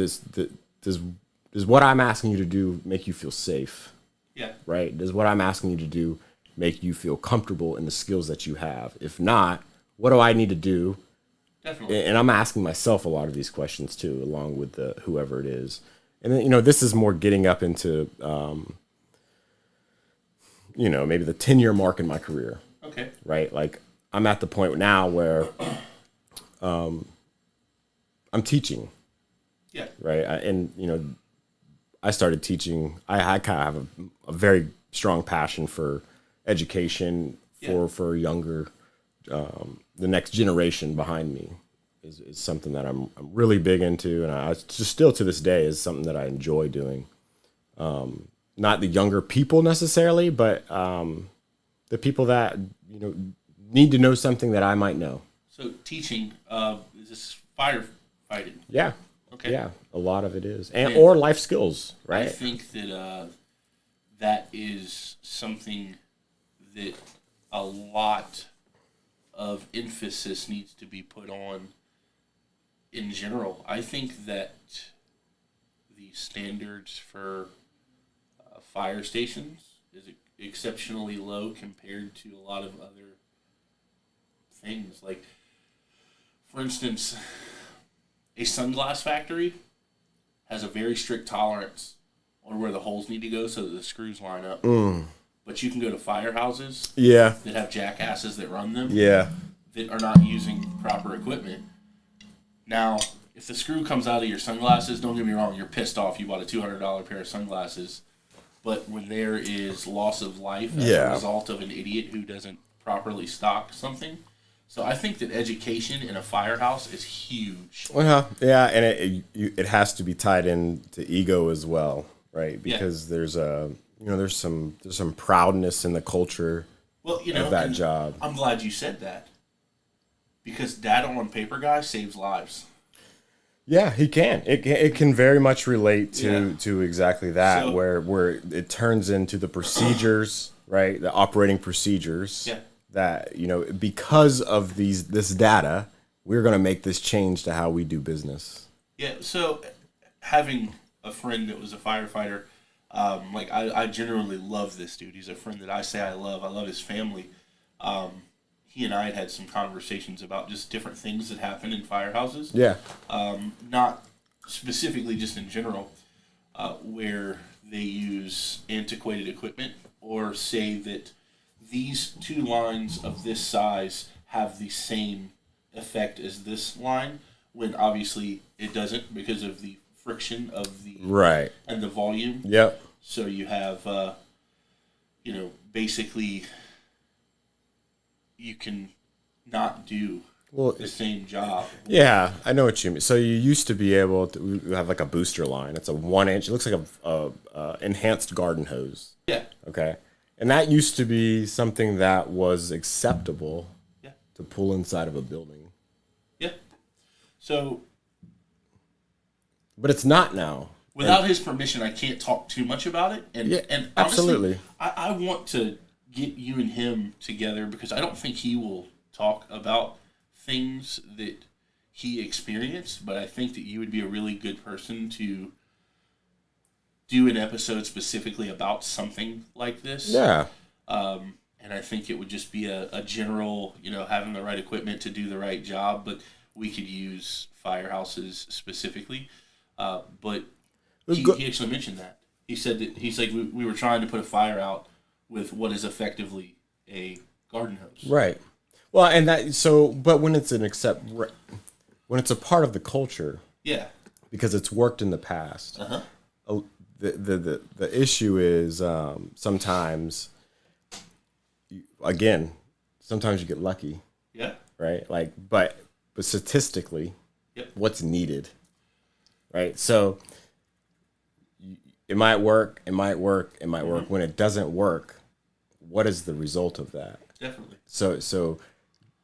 S2: what I'm asking you to do make you feel safe?
S3: Yeah.
S2: Right? Does what I'm asking you to do make you feel comfortable in the skills that you have? If not, what do I need to do?
S3: Definitely.
S2: And I'm asking myself a lot of these questions too, along with whoever it is. And then, this is more getting up into, maybe the 10-year mark in my career.
S3: Okay.
S2: Right? Like, I'm at the point now where I'm teaching. Yeah. Right? I started teaching. I kind of have a very strong passion for education for younger, the next generation behind me is something that I'm really big into, and I just still to this day is something that I enjoy doing. Not the younger people necessarily, but the people that need to know something that I might know.
S3: So teaching, is this firefighting?
S2: Yeah.
S3: Okay.
S2: Yeah, a lot of it is, and
S3: Yeah.
S2: or life skills,
S3: I
S2: right?
S3: think that that is something that a lot of emphasis needs to be put on in general. I think that the standards for fire stations is exceptionally low compared to a lot of other things. Like, for instance, a sunglass factory has a very strict tolerance on where the holes need to go so that the screws line up. But you can go to firehouses
S2: Yeah,
S3: that have jackasses that run them
S2: yeah,
S3: that are not using proper equipment. Now, if the screw comes out of your sunglasses, don't get me wrong, you're pissed off. You bought a $200 pair of sunglasses. But when there is loss of life as a result of an idiot who doesn't properly stock something, so I think that education in a firehouse is huge.
S2: well, yeah, and it has to be tied in to ego as well, right? Because there's there's some proudness in the culture
S3: Well,
S2: of that job.
S3: I'm glad you said that because data on paper, guy, saves lives.
S2: Yeah, he can. It can very much relate to exactly that,
S3: So-
S2: where it turns into the procedures, right? The operating procedures.
S3: Yeah.
S2: That because of this data, we're going to make this change to how we do business.
S3: Yeah, so having a friend that was a firefighter, I generally love this dude. He's a friend that I say I love. I love his family. He and I had some conversations about just different things that happen in firehouses.
S2: Yeah.
S3: Not specifically just in general, where they use antiquated equipment or say that these two lines of this size have the same effect as this line, when obviously it doesn't because of the friction of the
S2: Right.
S3: and the volume.
S2: Yep.
S3: So you have, basically you can not do the same job.
S2: Yeah, I know what you mean. So you used to be able to have like a booster line. It's a 1 inch. It looks like a enhanced garden hose.
S3: Yeah.
S2: Okay. And that used to be something that was acceptable to pull inside of a building.
S3: Yeah. So
S2: But it's not now.
S3: without his permission, I can't talk too much about it. And honestly,
S2: absolutely.
S3: I want to get you and him together because I don't think he will talk about things that he experienced, but I think that you would be a really good person to do an episode specifically about something like this.
S2: Yeah.
S3: And I think it would just be a general, having the right equipment to do the right job, but we could use firehouses specifically. But he actually mentioned that. He said that we were trying to put a fire out with what is effectively a garden hose.
S2: Right. Well, and but when it's when it's a part of the culture,
S3: Yeah.
S2: because it's worked in the past.
S3: Uh-huh.
S2: The issue is sometimes you get lucky,
S3: Yeah.
S2: right? Like, but statistically,
S3: Yep.
S2: what's needed, right? So it might work, it might work, it might work. When it doesn't work, what is the result of that?
S3: Definitely.
S2: So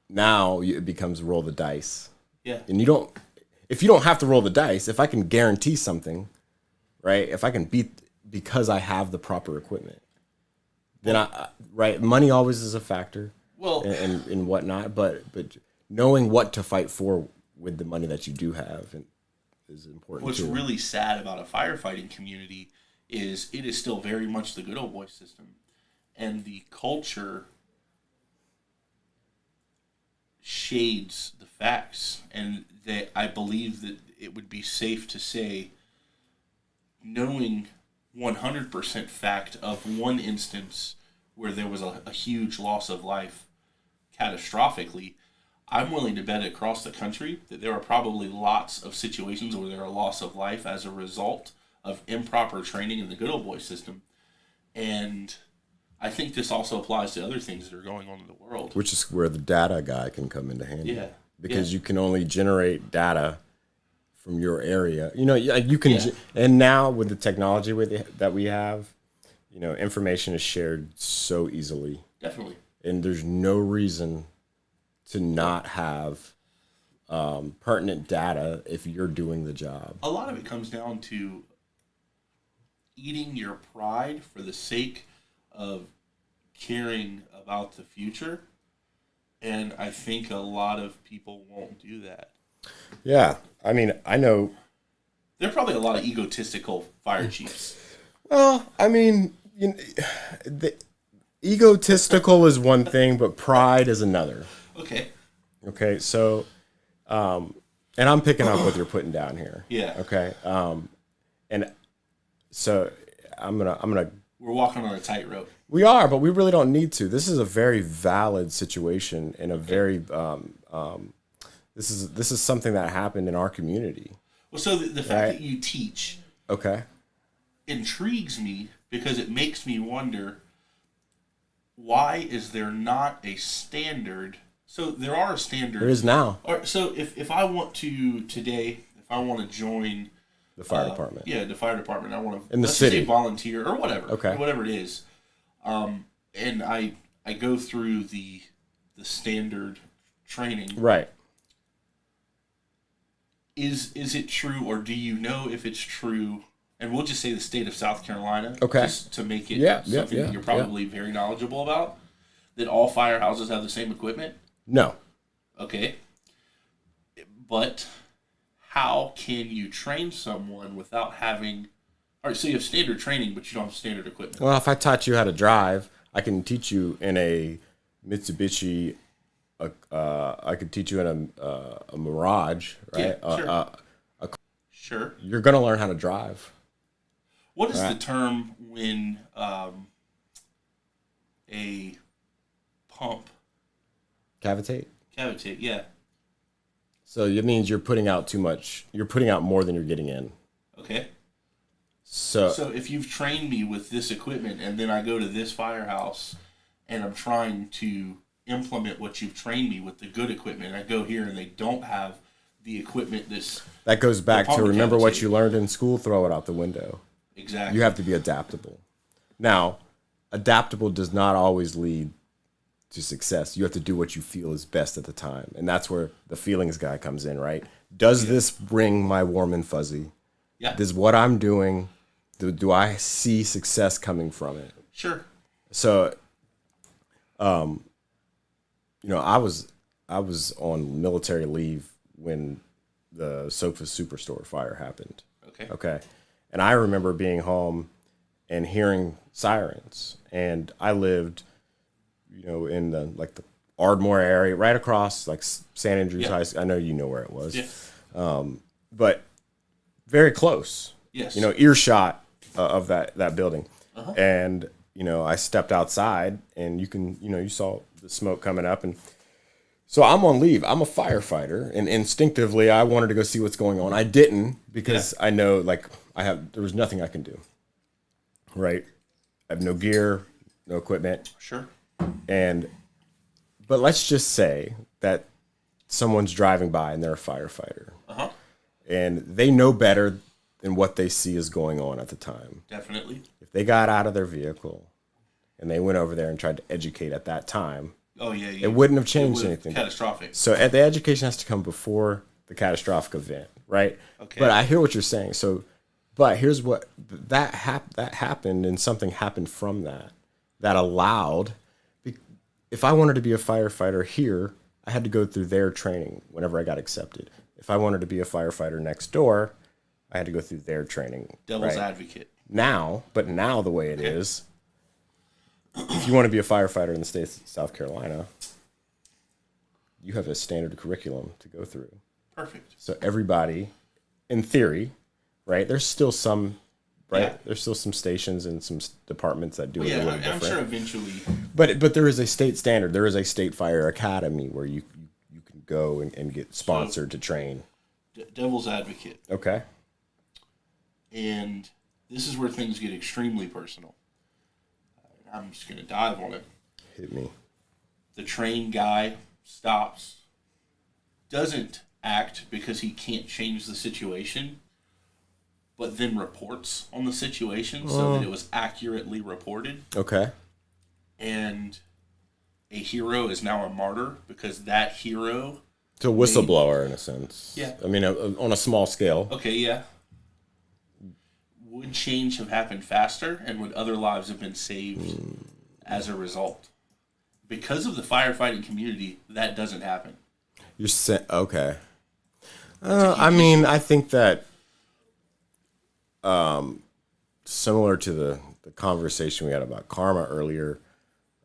S2: now it becomes roll the dice.
S3: Yeah.
S2: And if you don't have to roll the dice, if I can guarantee something, right? If I can beat because I have the proper equipment, then money always is a factor.
S3: Well,
S2: and whatnot, but knowing what to fight for with the money that you do have is important.
S3: what's
S2: too.
S3: really sad about a firefighting community is it is still very much the good old boy system, and the culture shades the facts, and I believe that it would be safe to say, knowing 100% fact of one instance where there was a huge loss of life catastrophically, I'm willing to bet across the country that there are probably lots of situations where there are loss of life as a result of improper training in the good old boy system. And I think this also applies to other things that are going on in the world.
S2: Which is where the data guy can come into handy.
S3: Yeah.
S2: Because you can only generate data from your area. You can,
S3: Yeah.
S2: and now with the technology that we have, information is shared so easily.
S3: Definitely.
S2: And there's no reason to not have pertinent data if you're doing the job.
S3: A lot of it comes down to eating your pride for the sake of caring about the future. And I think a lot of people won't do that.
S2: Yeah. I mean, I know.
S3: There are probably a lot of egotistical fire chiefs.
S2: Well, I mean, the egotistical is one thing, but pride is another.
S3: Okay.
S2: Okay. So, and I'm picking up what you're putting down here.
S3: Yeah.
S2: Okay. And so I'm gonna.
S3: We're walking on a tightrope.
S2: We are, but we really don't need to. This is a very valid situation and a very this is something that happened in our community.
S3: Well, so the fact that you teach intrigues me because it makes me wonder, why is there not a standard? So there are standards.
S2: There is now.
S3: So if I want to today, if I want to join
S2: The fire department.
S3: Yeah, the fire department. I want to
S2: in the
S3: let's
S2: city
S3: just say volunteer or whatever.
S2: Okay.
S3: Whatever it is. And I go through the standard training.
S2: Right.
S3: Is it true, or do you know if it's true? And we'll just say the state of South Carolina,
S2: Okay.
S3: just to make it something that you're
S2: yeah.
S3: probably very knowledgeable about, that all firehouses have the same equipment?
S2: No.
S3: Okay. But how can you train someone without having... All right, so you have standard training, but you don't have standard equipment.
S2: Well, if I taught you how to drive, I can teach you in a Mitsubishi. I could teach you in a Mirage, right?
S3: Yeah, sure. Sure.
S2: You're gonna learn how to drive.
S3: What is the term when a pump
S2: Cavitate.
S3: Yeah.
S2: So it means you're putting out too much. You're putting out more than you're getting in.
S3: Okay.
S2: So
S3: if you've trained me with this equipment and then I go to this firehouse and I'm trying to implement what you've trained me with the good equipment, I go here and they don't have the equipment
S2: that goes back to remember what
S3: cavitate.
S2: you learned in school, throw it out the window.
S3: Exactly.
S2: You have to be adaptable. Now, adaptable does not always lead to success. You have to do what you feel is best at the time. And that's where the feelings guy comes in, right? Does this bring my warm and fuzzy?
S3: Yeah.
S2: Does what I'm doing, do I see success coming from it?
S3: Sure.
S2: So, I was on military leave when the Sofa Superstore fire harded. Okay. And I remember being home and hearing sirens. And I lived, in the Ardmore area, right across San Andrews High School. I know you know where it was.
S3: Yeah.
S2: But very close.
S3: Yes.
S2: Earshot of that building.
S3: Uh-huh.
S2: And, I stepped outside and you saw the smoke coming up. And so I'm on leave. I'm a firefighter. And instinctively, I wanted to go see what's going on. I didn't because I know, there was nothing I can do. Right? I have no gear, no equipment.
S3: Sure.
S2: But let's just say that someone's driving by and they're a firefighter.
S3: Uh-huh.
S2: And they know better than what they see is going on at the time.
S3: Definitely.
S2: If they got out of their vehicle and they went over there and tried to educate at that time,
S3: oh yeah,
S2: it wouldn't have changed anything.
S3: Catastrophic.
S2: So the education has to come before the catastrophic event, right?
S3: Okay.
S2: But I hear what you're saying. So, but here's what that happened, and something happened from that allowed. If I wanted to be a firefighter here, I had to go through their training whenever I got accepted. If I wanted to be a firefighter next door, I had to go through their training.
S3: Devil's advocate.
S2: Now the way it is, if you want to be a firefighter in the state of South Carolina, you have a standard curriculum to go through.
S3: Perfect.
S2: So everybody, in theory, right? There's still some, right?
S3: Yeah.
S2: There's still some stations and some departments that do it a little different.
S3: I'm sure eventually.
S2: But there is a state standard. There is a state fire academy where you can go and get sponsored to train.
S3: Devil's advocate.
S2: Okay.
S3: And this is where things get extremely personal. I'm just going to dive on it.
S2: Hit me.
S3: The train guy stops, doesn't act because he can't change the situation, but then reports on the situation so that it was accurately reported.
S2: Okay.
S3: And a hero is now a martyr because that hero.
S2: So whistleblower in a sense.
S3: Yeah.
S2: I mean, on a small scale.
S3: Okay, yeah. Would change have happened faster, and would other lives have been saved as a result? Because of the firefighting community, that doesn't happen.
S2: You're saying, okay. I mean, I think that similar to the conversation we had about karma earlier,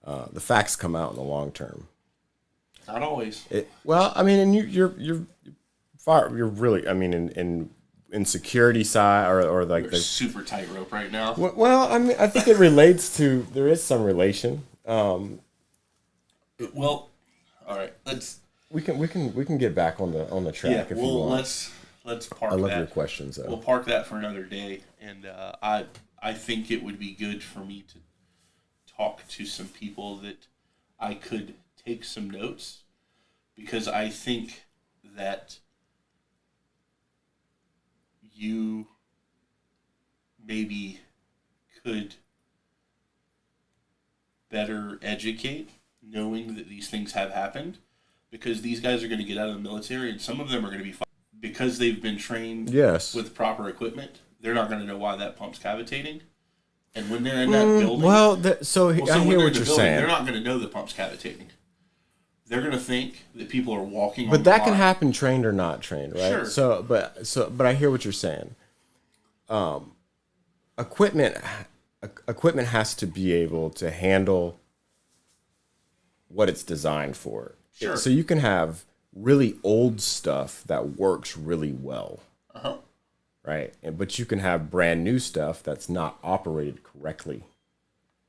S2: the facts come out in the long term.
S3: Not always.
S2: Well, I mean, and you're really, I mean, in security side or like the
S3: super tightrope right now.
S2: Well, I mean, I think it relates to, there is some relation.
S3: Well, all right,
S2: we can get back on the track if you want.
S3: Let's park that.
S2: I love your questions though.
S3: We'll park that for another day, and I think it would be good for me to talk to some people that I could take some notes, because I think that you maybe could better educate, knowing that these things have happened, because these guys are going to get out of the military, and some of them are going to be because they've been trained with proper equipment. They're not going to know why that pump's cavitating, and when they're in that building,
S2: I hear what you're saying.
S3: They're not going to know the pump's cavitating. They're going to think that people are walking.
S2: But that can happen, trained or not trained, right?
S3: Sure.
S2: But I hear what you're saying. Equipment has to be able to handle what it's designed for.
S3: Sure.
S2: So you can have really old stuff that works really well, right? But you can have brand new stuff that's not operated correctly.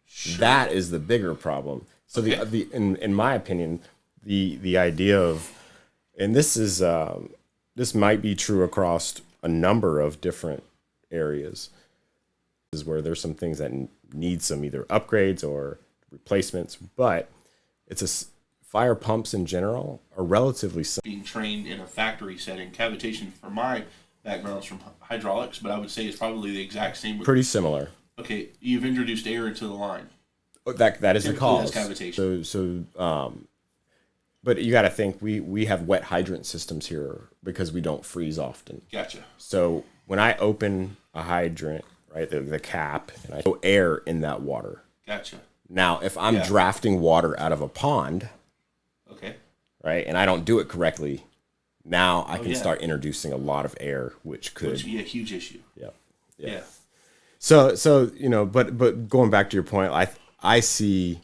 S2: Sure. That is the bigger problem. So in my opinion, the idea of, and this is this might be true across a number of different areas, is where there's some things that need some either upgrades or replacements, but fire pumps in general are relatively simple.
S3: Being trained in a factory setting, cavitation for my background is from hydraulics, but I would say it's probably the exact same.
S2: Pretty similar.
S3: Okay, you've introduced air into the line.
S2: That is the cause.
S3: That's cavitation.
S2: But you got to think we have wet hydrant systems here because we don't freeze often.
S3: Gotcha.
S2: So when I open a hydrant, right, the cap, and I throw air in that water.
S3: Gotcha.
S2: Now, if I'm drafting water out of a pond, right, and I don't do it correctly, now I can start introducing a lot of air, which could
S3: be a huge issue. Yeah.
S2: So but going back to your point, I see,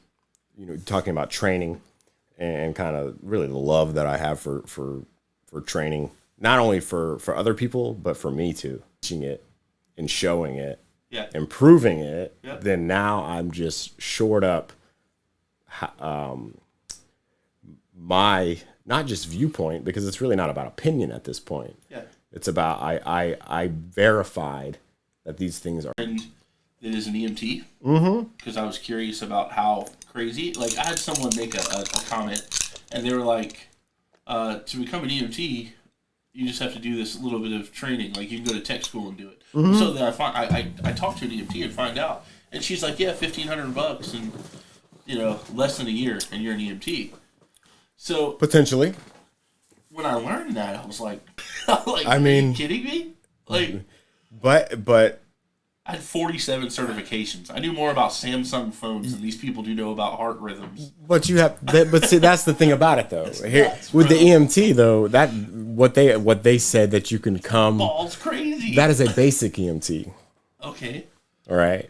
S2: talking about training and kind of really the love that I have for training, not only for other people, but for me too, teaching it and showing it, improving it. Then now I'm just shored up my, not just viewpoint, because it's really not about opinion at this point. It's about I verified that these things are.
S3: And it is an EMT. Because I was curious about how crazy. Like, I had someone make a comment, and they were like, to become an EMT, you just have to do this little bit of training. Like, you can go to tech school and do it. So then I talked to an EMT and find out, and she's like, yeah, $1,500 and less than a year, and you're an EMT. So
S2: potentially,
S3: when I learned that, I was like,
S2: I mean,
S3: are you kidding me? Like,
S2: but
S3: I had 47 certifications. I knew more about Samsung phones than these people do know about heart rhythms.
S2: But see, that's the thing about it, though. Here with the EMT, though, that what they said that you can come.
S3: Balls crazy.
S2: That is a basic EMT.
S3: Okay.
S2: All right.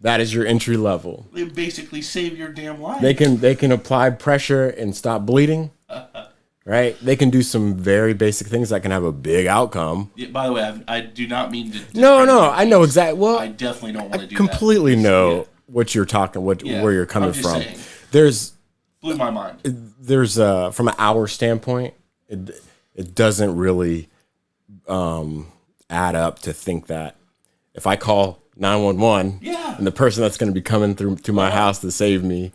S2: That is your entry level.
S3: They basically save your damn life.
S2: They can apply pressure and stop bleeding. Right? They can do some very basic things that can have a big outcome.
S3: Yeah, by the way, I do not mean to.
S2: No, I know exactly. Well,
S3: I definitely don't want to do that.
S2: I completely know what you're talking, where you're coming from.
S3: Saying,
S2: blew
S3: my mind.
S2: There's from an hour standpoint, it doesn't really add up to think that if I call 911 and the person that's going to be coming to my house to save me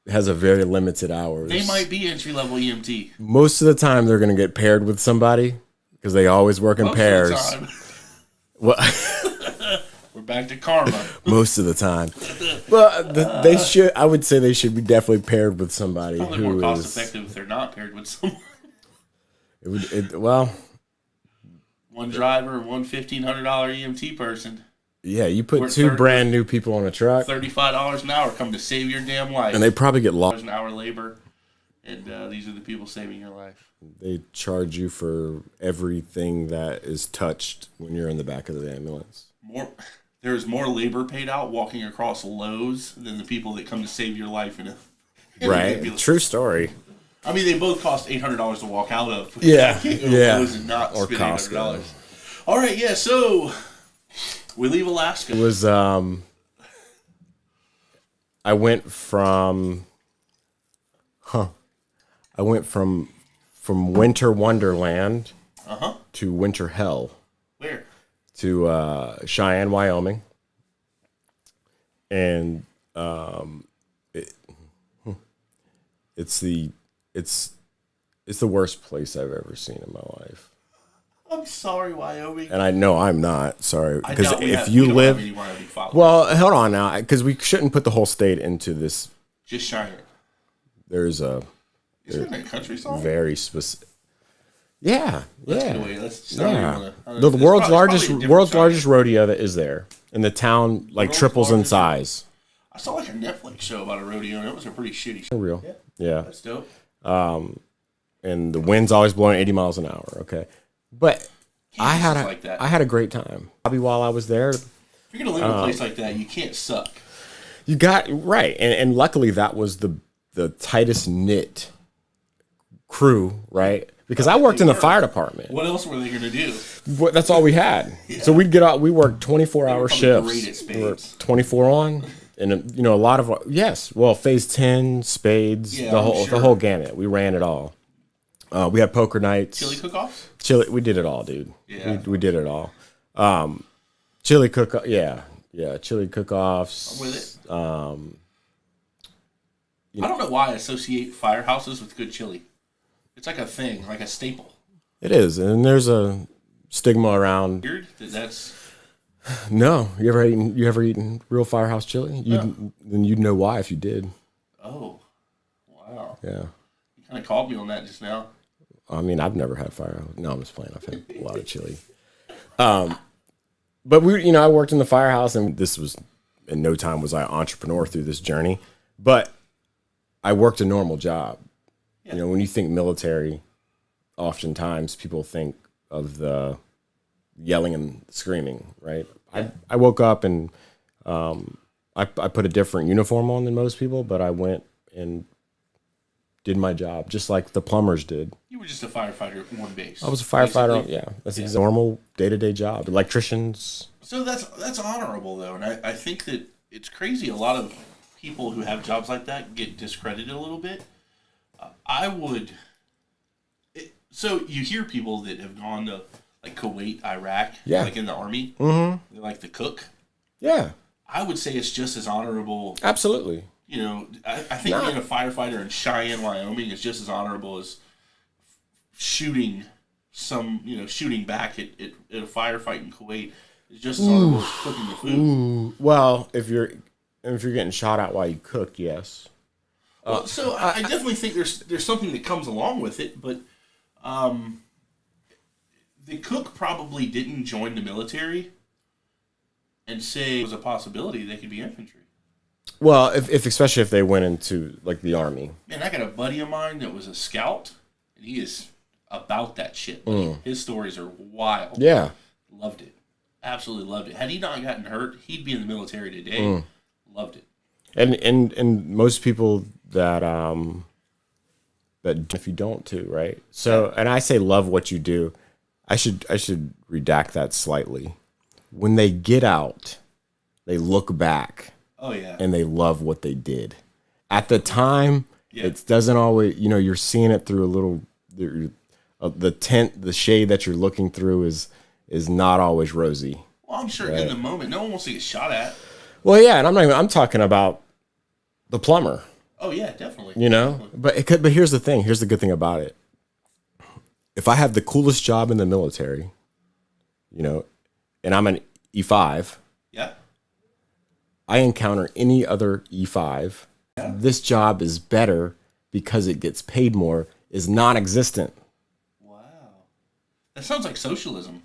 S2: has a very limited hours.
S3: They might be entry-level EMT.
S2: Most of the time, they're going to get paired with somebody because they always work in pairs.
S3: Well, We're back to karma.
S2: most of the time. But they should. I would say they should be definitely paired with somebody
S3: Probably
S2: who
S3: more cost
S2: is.
S3: effective if they're not paired with someone.
S2: It would. Well,
S3: One driver, one $1,500 EMT person.
S2: yeah. You put
S3: We're
S2: two
S3: 30
S2: brand new people on a truck,
S3: $35 an hour come to save your damn life.
S2: and they probably get lost.
S3: An hour labor, and these are the people saving your life.
S2: They charge you for everything that is touched when you're in the back of the ambulance.
S3: There's more labor paid out walking across Lowe's than the people that come to save your life in a
S2: Right.
S3: ambulance.
S2: True story.
S3: I mean, they both cost $800 to walk out of.
S2: Yeah.
S3: You can't go to
S2: Yeah.
S3: Lowe's and not
S2: Or
S3: spend
S2: Costco.
S3: $800. All right, yeah. So we leave Alaska.
S2: It was. I went from. I went from winter wonderland to winter hell.
S3: Where?
S2: To Cheyenne, Wyoming, and it's the worst place I've ever seen in my life.
S3: I'm sorry, Wyoming.
S2: And I know I'm not sorry
S3: I
S2: because
S3: doubt we
S2: if
S3: have-
S2: you
S3: we don't
S2: live,
S3: have any Wyoming followers.
S2: well, hold on now, because we shouldn't put the whole state into this.
S3: Just Cheyenne.
S2: There's a
S3: Isn't that a country song?
S2: very specific. Yeah,
S3: Let's
S2: yeah.
S3: get away. Let's not
S2: Yeah,
S3: even wanna-
S2: the
S3: it's
S2: world's
S3: probably a
S2: largest
S3: different Cheyenne.
S2: rodeo that is there, and the town like
S3: World's
S2: triples in
S3: largest-
S2: size.
S3: I saw like a Netflix show about a rodeo, and it was a pretty shitty show.
S2: For real, yeah.
S3: That's dope.
S2: And the wind's always blowing 80 miles an hour. Okay, but I
S3: Kansas
S2: had
S3: is
S2: a
S3: like that.
S2: I had a great time. Probably while I was there,
S3: If you're gonna live in a place like that, you can't suck.
S2: you got right, and luckily that was the tightest knit crew, right? Because I worked in the fire department.
S3: What else were they gonna do?
S2: That's all we had. So we'd get out. We worked 24-hour
S3: probably
S2: shifts.
S3: great at
S2: We were
S3: spades.
S2: 24 on, and a lot of yes. Well, phase 10, spades,
S3: Yeah,
S2: the
S3: I'm
S2: whole
S3: sure.
S2: gamut. We ran it all. We had poker nights.
S3: Chili cook-offs?
S2: Chili, we did it all, dude.
S3: Yeah.
S2: We did it all. Chili cook, yeah, chili cook-offs.
S3: I'm with it. I don't know why I associate firehouses with good chili. It's like a thing, like a staple.
S2: It is, and there's a stigma around.
S3: Weird that that's.
S2: No, you ever eaten real firehouse chili? Then you'd know why if you did.
S3: Oh, wow.
S2: Yeah.
S3: You kind of called me on that just now.
S2: I mean, I've never had firehouse. No, I'm just playing. I've had a lot of chili. But I worked in the firehouse, and this was in no time was I an entrepreneur through this journey. But I worked a normal job.
S3: Yeah.
S2: When you think military, oftentimes people think of the yelling and screaming, right?
S3: Yeah.
S2: I woke up and I put a different uniform on than most people, but I went and did my job just like the plumbers did.
S3: You were just a firefighter at one base.
S2: I was a firefighter.
S3: basically.
S2: Yeah, that's a normal day-to-day job. Electricians.
S3: So that's honorable though, and I think that it's crazy. A lot of people who have jobs like that get discredited a little bit. So you hear people that have gone to like Kuwait, Iraq,
S2: Yeah.
S3: like in the army,
S2: Mm-hmm.
S3: they like to cook.
S2: Yeah,
S3: I would say it's just as honorable.
S2: absolutely.
S3: I think being a firefighter in Cheyenne, Wyoming is just as honorable as shooting back at a firefight in Kuwait. It's just as honorable as cooking the food.
S2: Ooh, well, if you're getting shot at while you cook, yes.
S3: Well, so I definitely think there's something that comes along with it, but the cook probably didn't join the military and say it was a possibility they could be infantry.
S2: Well, if especially if they went into like the army.
S3: Man, I got a buddy of mine that was a scout, and he is about that shit. Buddy. His stories are wild.
S2: Yeah.
S3: Loved it. Absolutely loved it. Had he not gotten hurt, he'd be in the military today. Loved it.
S2: And most people that if you don't too, right? So, and I say love what you do. I should redact that slightly. When they get out, they look back
S3: Oh yeah.
S2: and they love what they did. At the time, it doesn't always, you're seeing it through a little the shade that you're looking through is not always rosy.
S3: Well, I'm sure in the moment, no one wants to get shot at.
S2: Well, yeah, and I'm talking about the plumber.
S3: Oh yeah, definitely.
S2: But here's the thing. Here's the good thing about it. If I have the coolest job in the military, and I'm an E5,
S3: Yeah.
S2: I encounter any other E5, this job is better because it gets paid more, is non-existent.
S3: Wow. That sounds like socialism.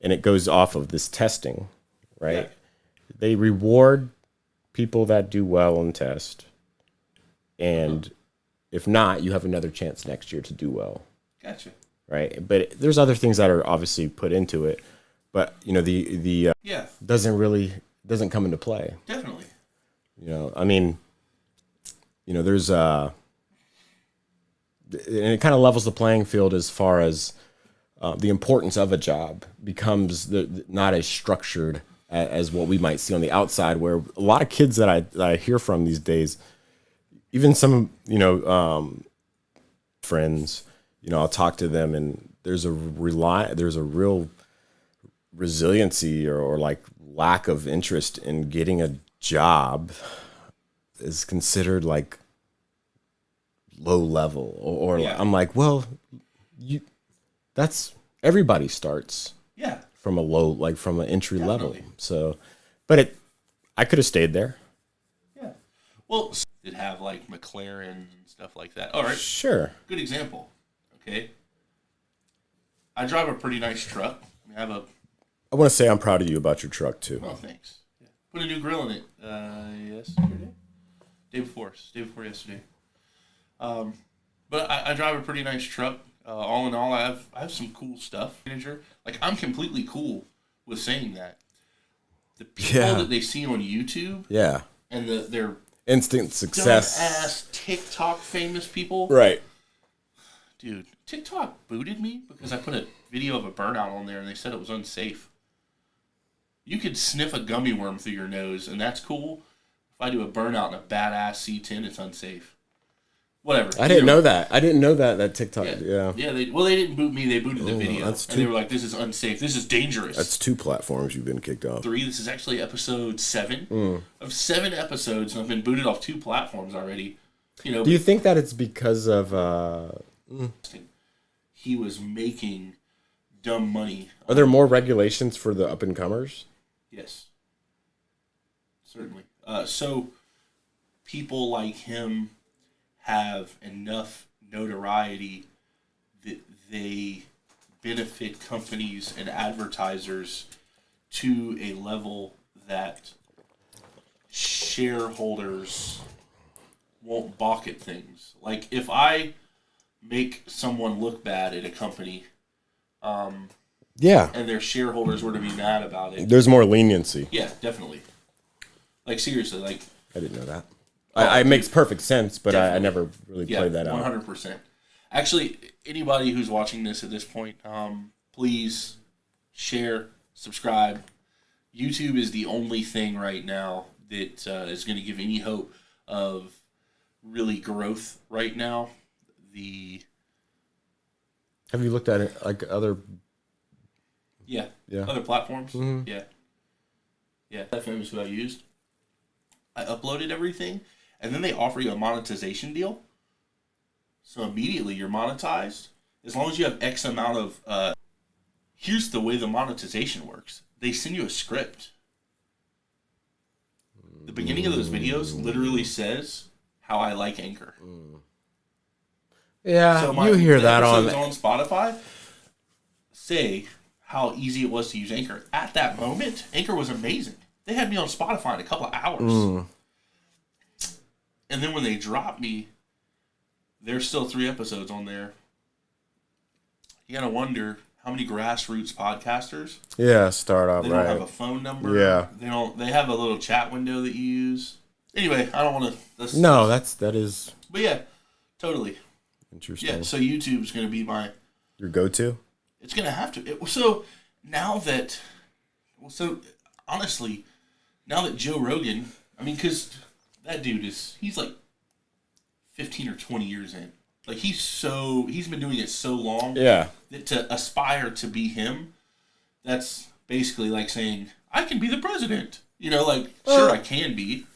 S2: And it goes off of this testing, right?
S3: Yeah.
S2: They reward people that do well on test. And if not, you have another chance next year to do well.
S3: Gotcha.
S2: Right? But there's other things that are obviously put into it. But, you know, the doesn't come into play.
S3: Definitely.
S2: You know, I mean, you know, there's and it kind of levels the playing field as far as the importance of a job becomes not as structured as what we might see on the outside, where a lot of kids that I hear from these days, even some, you know, friends, you know, I'll talk to them and there's a real resiliency or like lack of interest in getting a job is considered like low level or I'm like, well, that's everybody starts from a low, like from an entry level. So, but I could have stayed there.
S3: Yeah. Well, did have like McLaren and stuff like that. All right.
S2: Sure.
S3: Good example. Okay. I drive a pretty nice truck. I
S2: want to say I'm proud of you about your truck too.
S3: Oh, thanks. Yeah. Put a new grill in it yesterday. Day before yesterday. But I drive a pretty nice truck. All in all, I have some cool stuff. Manager, like I'm completely cool with saying that. The people that they see on YouTube, and their
S2: instant success,
S3: dumb-ass TikTok famous people,
S2: right?
S3: Dude, TikTok booted me because I put a video of a burnout on there and they said it was unsafe. You could sniff a gummy worm through your nose, and that's cool. If I do a burnout in a badass C10, it's unsafe. Whatever.
S2: I didn't know that. That TikTok. Yeah.
S3: They didn't boot me. They booted the video, and they were like, "This is unsafe. This is dangerous."
S2: That's 2 platforms you've been kicked off.
S3: 3. This is actually episode 7 of 7 episodes, and I've been booted off 2 platforms already. You know.
S2: Do you think that it's because of?
S3: He was making dumb money.
S2: Are there more regulations for the up and comers?
S3: Yes. Certainly. So people like him have enough notoriety that they benefit companies and advertisers to a level that shareholders won't balk at things. Like if I make someone look bad at a company, and their shareholders were to be mad about it,
S2: there's more leniency.
S3: Yeah, definitely. Like seriously, like
S2: I didn't know that. It makes perfect sense, but I never really played that out.
S3: 100%. Actually, anybody who's watching this at this point, please share, subscribe. YouTube is the only thing right now that is going to give any hope of really growth right now.
S2: Have you looked at it like other?
S3: Yeah. Other platforms. Mm-hmm. Yeah. FM is who I used. I uploaded everything. And then they offer you a monetization deal. So immediately you're monetized. As long as you have X amount of... here's the way the monetization works. They send you a script. The beginning of those videos literally says how I like Anchor.
S2: Yeah, so you hear that on
S3: Spotify. Say how easy it was to use Anchor. At that moment, Anchor was amazing. They had me on Spotify in a couple of hours. And then when they drop me, there's still 3 episodes on there. You gotta wonder how many grassroots podcasters.
S2: Yeah, start off.
S3: They don't have a phone number.
S2: Yeah.
S3: They don't. They have a little chat window that you use. Anyway, I don't want to.
S2: No, that is.
S3: But yeah, totally.
S2: Interesting.
S3: Yeah, so YouTube's gonna be
S2: your go-to.
S3: It's gonna have to. Honestly, now that Joe Rogan, I mean, because that dude he's like 15 or 20 years in. Like he's been doing it so long.
S2: Yeah.
S3: That to aspire to be him, that's basically like saying, I can be the president. You know, like, sure I can be,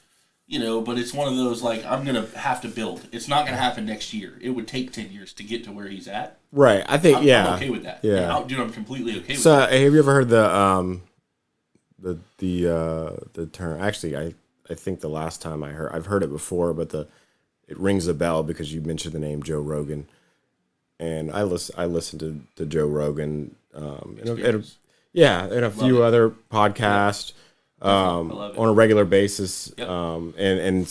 S3: you know, but it's one of those, like, I'm going to have to build. It's not going to happen next year. It would take 10 years to get to where he's at.
S2: Right. I think,
S3: I'm okay with that.
S2: Yeah.
S3: I'm completely okay with that.
S2: So, have you ever heard the term. Actually, I think the last time I've heard it before, but it rings a bell because you mentioned the name Joe Rogan, and I listen to Joe Rogan, and a few other podcasts on a regular basis,
S3: Yep.
S2: and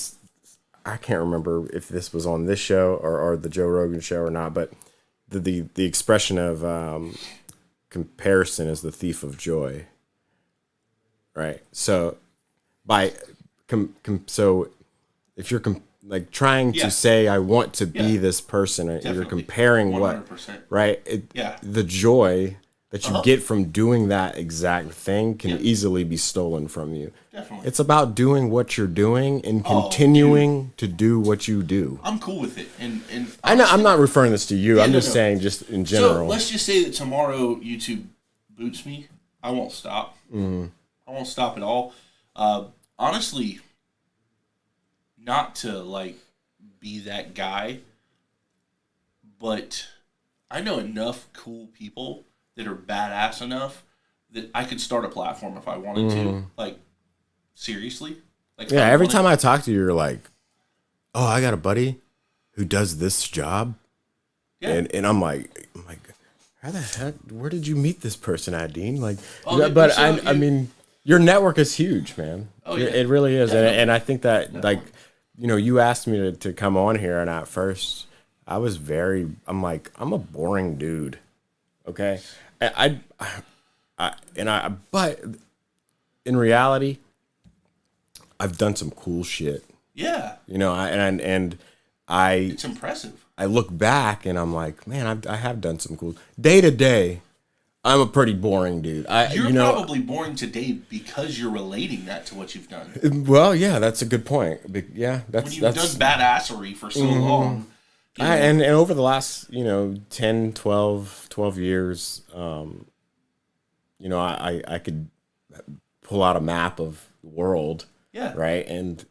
S2: I can't remember if this was on this show or the Joe Rogan show or not, but the expression of comparison is the thief of joy. Right. So so if you're like trying to say I want to be this person, you're comparing
S3: 100%.
S2: what, right? The joy that you get from doing that exact thing can easily be stolen from you.
S3: Definitely.
S2: It's about doing what you're doing and continuing to do what you do.
S3: I'm cool with it. And
S2: I know I'm not referring this to you. I'm just saying just in general.
S3: So let's just say that tomorrow YouTube boots me. I won't stop. I won't stop at all. Honestly, not to like be that guy, but I know enough cool people that are badass enough that I could start a platform if I wanted to. Like, seriously? Like,
S2: yeah, every time I talk to you, you're like, oh, I got a buddy who does this job. Yeah. And I'm like, how the heck, where did you meet this person at, Dean? Like, but I mean, your network is huge, man. Oh, yeah. It really is. And I think that, like, you asked me to come on here, and at first, I'm like, I'm a boring dude. Okay. But in reality, I've done some cool shit.
S3: Yeah.
S2: It's
S3: impressive.
S2: I look back and I'm like, man, I have done some cool. Day to day, I'm a pretty boring dude.
S3: You're probably boring today because you're relating that to what you've done.
S2: Well, yeah, that's a good point. Yeah,
S3: when you've done badassery for so long.
S2: And over the last, 10, 12 years, I could pull out a map of the world.
S3: Yeah.
S2: Right. And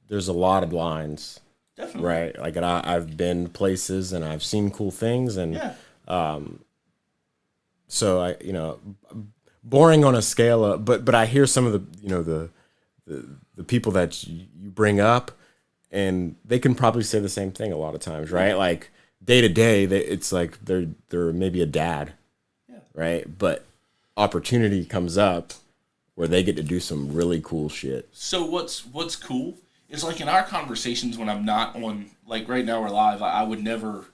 S2: there's a lot of lines.
S3: Definitely.
S2: Right. Like, I've been places and I've seen cool things. And, so boring on a scale of, but I hear some of the people that you bring up, and they can probably say the same thing a lot of times, right? Like, day to day, it's like they're maybe a dad, right? But opportunity comes up where they get to do some really cool shit.
S3: So what's cool is, like, in our conversations when I'm not on, like right now we're live, I would never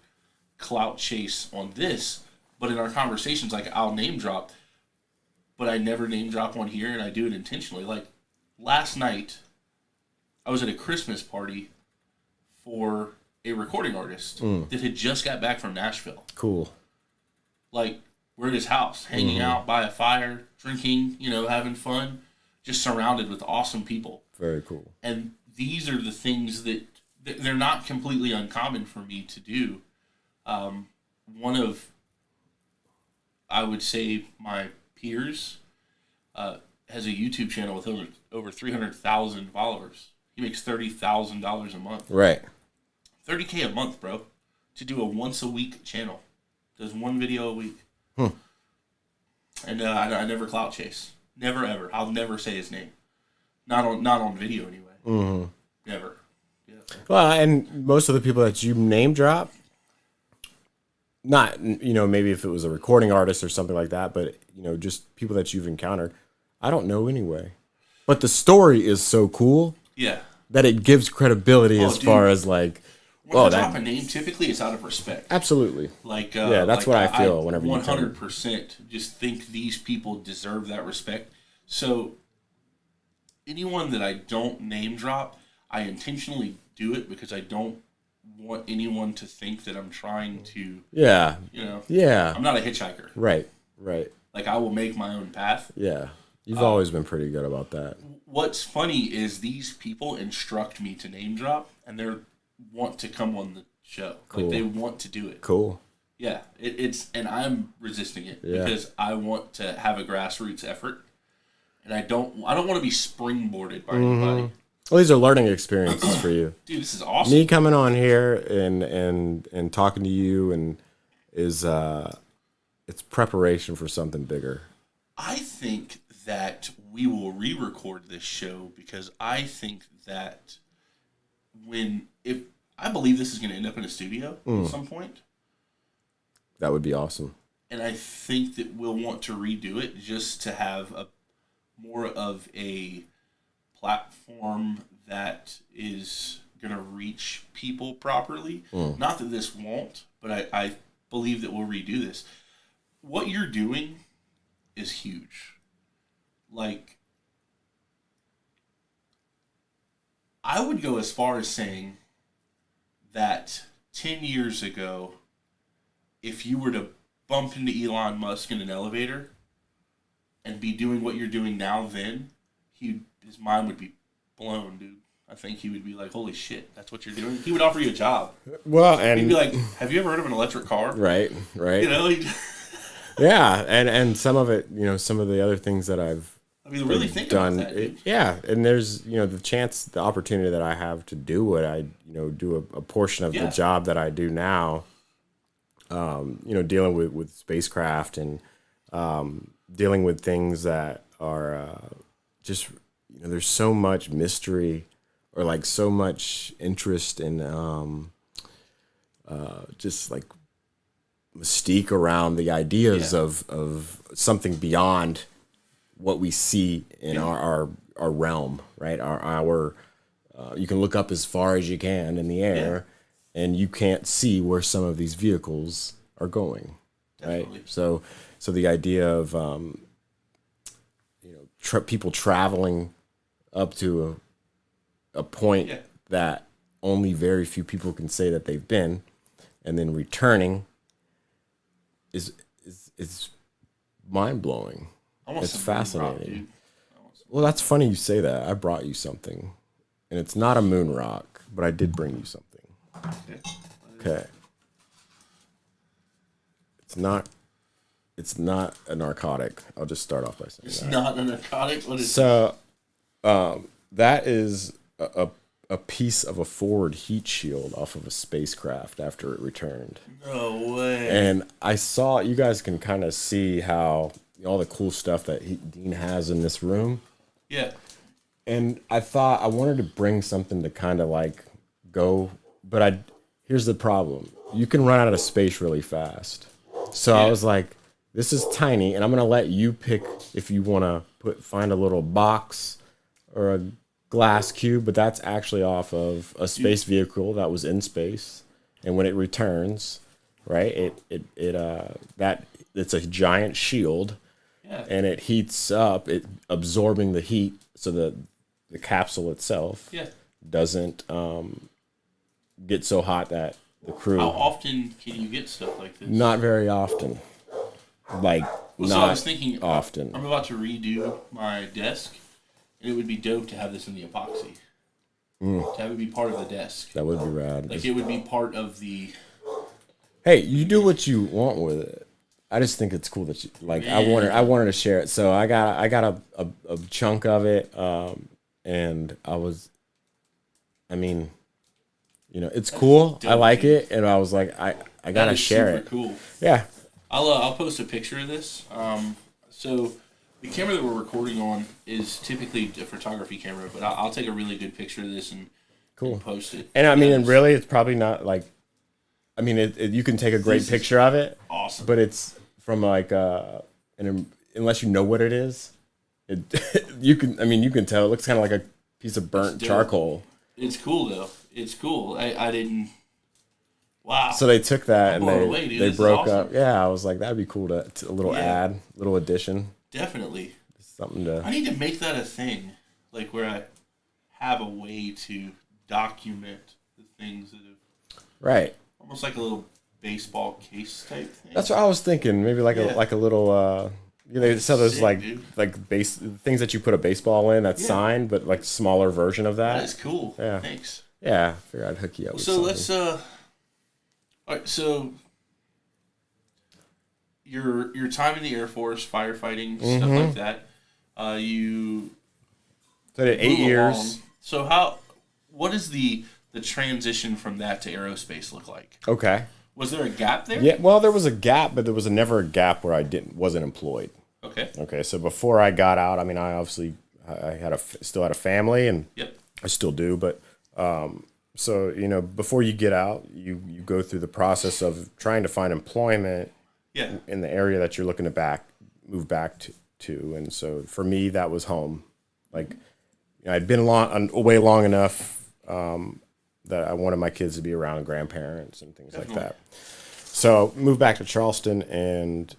S3: clout chase on this, but in our conversations, like, I'll name drop, but I never name drop on here, and I do it intentionally. Like, last night, I was at a Christmas party for a recording artist that had just got back from Nashville.
S2: Cool.
S3: Like, we're at his house, hanging out by a fire, drinking, having fun, just surrounded with awesome people.
S2: Very cool.
S3: And these are the things that they're not completely uncommon for me to do. One of, I would say, my peers has a YouTube channel with over 300,000 followers. He makes $30,000 a month.
S2: Right.
S3: $30K a month, bro, to do a once-a-week channel. Does one video a week. And I never clout chase. Never, ever. I'll never say his name. Not on video, anyway. Never. Yeah.
S2: Well, and most of the people that you name drop, not, maybe if it was a recording artist or something like that, but, just people that you've encountered, I don't know anyway. But the story is so cool.
S3: Yeah.
S2: That it gives credibility far as, like,
S3: when I drop a name, typically it's out of respect.
S2: Absolutely.
S3: Like,
S2: that's what I feel whenever you
S3: 100% just think these people deserve that respect. So, anyone that I don't name drop, I intentionally do it because I don't want anyone to think that I'm trying to.
S2: Yeah. Yeah.
S3: I'm not a hitchhiker.
S2: Right.
S3: Like, I will make my own path.
S2: Yeah. You've always been pretty good about that.
S3: What's funny is these people instruct me to name drop, and they want to come on the show. Cool. Like, they want to do it.
S2: Cool.
S3: Yeah, and I'm resisting it because I want to have a grassroots effort, and I don't want to be springboarded by anybody.
S2: Well, these are learning experiences for you.
S3: Dude, this is awesome.
S2: Me coming on here and talking to you is it's preparation for something bigger.
S3: I think that we will re-record this show because I think that if I believe this is going to end up in a studio at some point.
S2: That would be awesome.
S3: And I think that we'll want to redo it just to have more of a platform that is going to reach people properly. Not that this won't, but I believe that we'll redo this. What you're doing is huge. Like, I would go as far as saying that 10 years ago, if you were to bump into Elon Musk in an elevator and be doing what you're doing now, then his mind would be blown, dude. I think he would be like, holy shit, that's what you're doing? He would offer you a job.
S2: Well, and
S3: he'd be like, have you ever heard of an electric car?
S2: Right.
S3: You know?
S2: Yeah, and some of it, some of the other things that I've
S3: really think
S2: done.
S3: about that, dude.
S2: Yeah, and there's, the opportunity that I have to do what I, do a portion of the job that I do now, dealing with spacecraft and dealing with things that are just, there's so much mystery or like so much interest in just like mystique around the ideas of something beyond what we see in our realm, right? Our you can look up as far as you can in the air, and you can't see where some of these vehicles are going,
S3: Definitely.
S2: right? So the idea of people traveling up to a point that only very few people can say that they've been, and then returning is mind blowing. It's fascinating. Well, that's funny you say that. I brought you something, and it's not a moon rock, but I did bring you something. Okay. It's not a narcotic. I'll just start off by saying
S3: it's not a narcotic. What is
S2: so? That is a piece of a forward heat shield off of a spacecraft after it returned.
S3: No way.
S2: And I saw, you guys can kind of see how all the cool stuff that Dean has in this room.
S3: Yeah.
S2: And I thought I wanted to bring something to kind of like go, but here's the problem. You can run out of space really fast. So I was like, this is tiny, and I'm going to let you pick if you want to find a little box or a glass cube, but that's actually off of a space vehicle that was in space. And when it returns, right, it's a giant shield, and it heats up, it absorbing the heat so that the capsule itself doesn't get so hot that the crew.
S3: How often can you get stuff like this?
S2: Not very often. Like,
S3: so
S2: not
S3: I was thinking,
S2: often.
S3: I'm about to redo my desk, and it would be dope to have this in the epoxy. To have it be part of the desk.
S2: That would be rad.
S3: Like, it would be part of the...
S2: Hey, you do what you want with it. I just think it's cool that you like.
S3: Man.
S2: I wanted to share it, so I got a chunk of it, and it's cool. I like it, and I was like, I gotta share it.
S3: Cool.
S2: Yeah.
S3: I'll post a picture of this. So the camera that we're recording on is typically a photography camera, but I'll take a really good picture of this and post it.
S2: And and really, it's probably not like. You can take a great picture of it.
S3: Awesome.
S2: But it's from like unless you know what it is, you can tell it looks kind of like a piece of burnt charcoal.
S3: It's cool though. It's cool. I didn't. Wow.
S2: So they took that and they broke
S3: awesome.
S2: up. Yeah, I was like, that'd be cool to a little ad, little addition.
S3: Definitely.
S2: Something to.
S3: I need to make that a thing, like where I have a way to document the things that have.
S2: Right.
S3: Almost like a little baseball case type thing.
S2: That's what I was thinking. Maybe like a little. They sell those like base things that you put a baseball in that's signed, but like smaller version of that.
S3: That's cool.
S2: Yeah.
S3: Thanks.
S2: Yeah, I figured I'd hook you up. With
S3: so
S2: something.
S3: Let's. All right. So your time in the Air Force, firefighting, stuff like that. You.
S2: So I did 8 years.
S3: Along. So what is the transition from that to aerospace look like?
S2: Okay.
S3: Was there a gap there?
S2: Yeah. Well, there was a gap, but there was never a gap where I wasn't employed.
S3: Okay.
S2: Okay, so before I got out, I mean, I still had a family, and
S3: Yep.
S2: I still do, but so before you get out, you go through the process of trying to find employment
S3: Yeah.
S2: in the area that you're looking to move back to. And so for me, that was home. Like, I'd been away long enough that I wanted my kids to be around grandparents and things
S3: Definitely.
S2: like that. So moved back to Charleston, and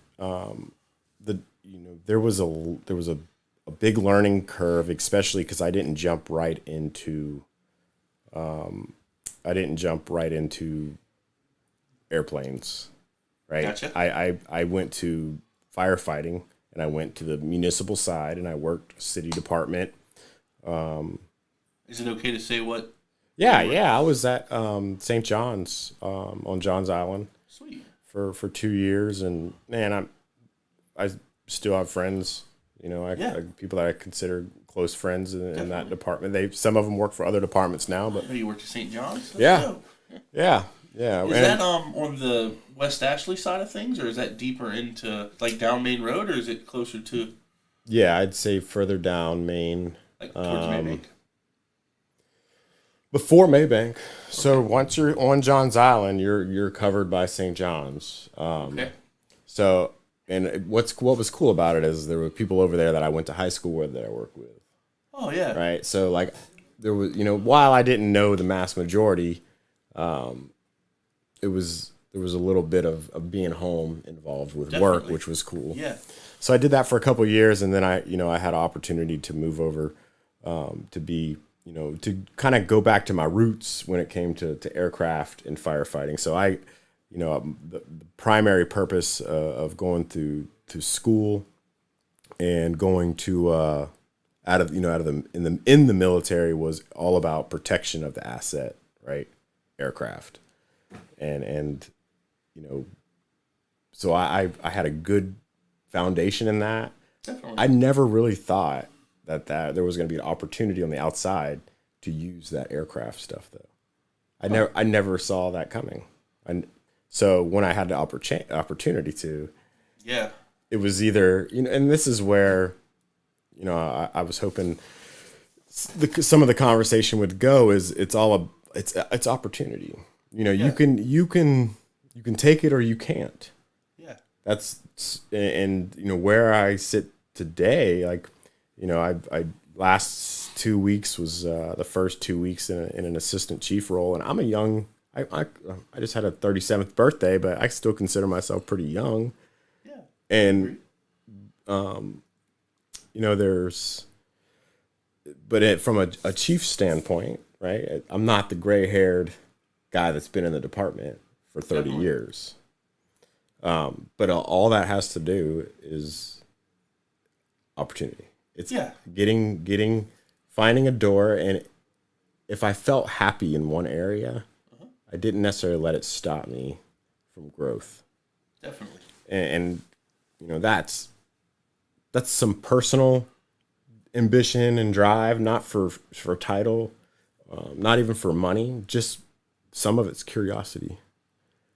S2: there was a big learning curve, especially because I didn't jump right into airplanes, right?
S3: Gotcha.
S2: I went to firefighting, and I went to the municipal side, and I worked city department.
S3: Is it okay to say what?
S2: Yeah, I was at St. John's on Johns Island
S3: Sweet.
S2: for 2 years, and man, I still have friends. People that I consider close friends in that department. Some of them work for other departments now, but
S3: Oh, you worked at St. John's? That's
S2: yeah,
S3: dope.
S2: yeah.
S3: Is that on the West Ashley side of things, or is that deeper into like down Main Road, or is it closer to
S2: Yeah, I'd say further down Maine.
S3: like towards Maybank?
S2: Before Maybank. So once you're on Johns Island, you're covered by St. John's.
S3: Okay.
S2: So, and what was cool about it is there were people over there that I went to high school with that I worked with.
S3: Oh yeah.
S2: Right. So like there was, while I didn't know the mass majority, there was a little bit of being home involved with work,
S3: Definitely.
S2: which was cool.
S3: Yeah.
S2: So I did that for a couple of years, and then I had an opportunity to move over to be, to kind of go back to my roots when it came to aircraft and firefighting. So the primary purpose of going to school and going to in the military was all about protection of the asset, right? Aircraft, and so I had a good foundation in that.
S3: Definitely.
S2: I never really thought that there was going to be an opportunity on the outside to use that aircraft stuff, though. I never saw that coming. And so when I had the opportunity to,
S3: Yeah.
S2: it was either, and this is where, I was hoping some of the conversation would go is it's opportunity. You can take it or you can't.
S3: Yeah.
S2: And where I sit today, like, I last 2 weeks was the first 2 weeks in an assistant chief role, and I'm a young. I just had a 37th birthday, but I still consider myself pretty young.
S3: Yeah.
S2: And from a chief standpoint, right? I'm not the gray-haired guy that's been in the department for 30
S3: Definitely.
S2: years. But all that has to do is opportunity. It's finding a door, and if I felt happy in one area, I didn't necessarily let it stop me from growth.
S3: Definitely.
S2: And that's some personal ambition and drive, not for title, not even for money, just some of it's curiosity.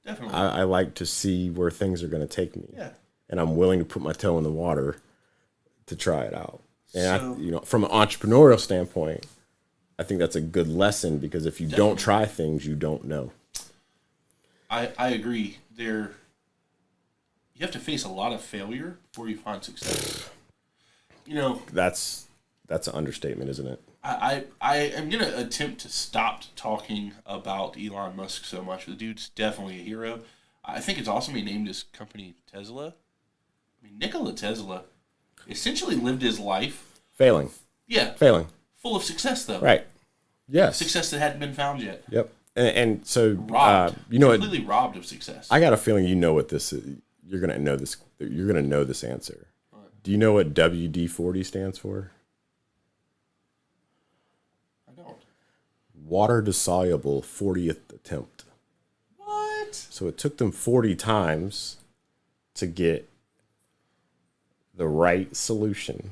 S3: Definitely.
S2: I like to see where things are going to take me.
S3: Yeah.
S2: And I'm willing to put my toe in the water to try it out. And
S3: So-
S2: from an entrepreneurial standpoint, I think that's a good lesson, because if you
S3: Definitely.
S2: don't try things, you don't know.
S3: I agree. You have to face a lot of failure before you find success.
S2: That's an understatement, isn't it?
S3: I am going to attempt to stop talking about Elon Musk so much. The dude's definitely a hero. I think it's awesome he named his company Tesla. I mean, Nikola Tesla essentially lived his life.
S2: Failing.
S3: Full of success, though.
S2: Right. Yes.
S3: Success that hadn't been found yet.
S2: Yep. And so,
S3: Robbed.
S2: what?
S3: Completely robbed of success.
S2: I got a feeling what this is. You're gonna know this. You're gonna know this answer. Do you know what WD-40 stands for?
S3: I don't.
S2: Water dissoluble 40th attempt.
S3: What?
S2: So it took them 40 times to get the right solution.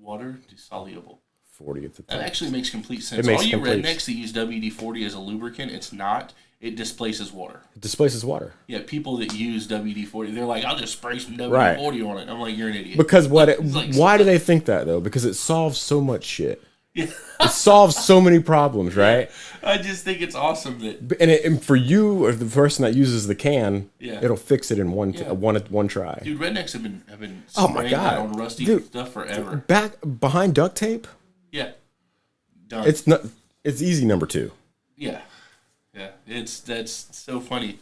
S3: Water dissoluble.
S2: 40th attempt.
S3: That actually makes complete sense.
S2: It makes
S3: All you
S2: complete
S3: rednecks that use WD-40 as a lubricant, it's not. it displaces water.
S2: It displaces water.
S3: Yeah, people that use WD-40, they're like, I'll just spray some WD-40 on it. I'm like, you're an idiot.
S2: Because
S3: Like,
S2: why do they think that, though? Because it solves so much shit.
S3: Yeah.
S2: It solves so many problems, right?
S3: I just think it's awesome that...
S2: And for you, or the person that uses the can, it'll fix it in one try.
S3: Dude, rednecks have been
S2: Oh my
S3: spraying
S2: God.
S3: that on rusty stuff forever.
S2: Back behind duct tape?
S3: Yeah. Done.
S2: It's easy number 2.
S3: Yeah. Yeah. That's so funny.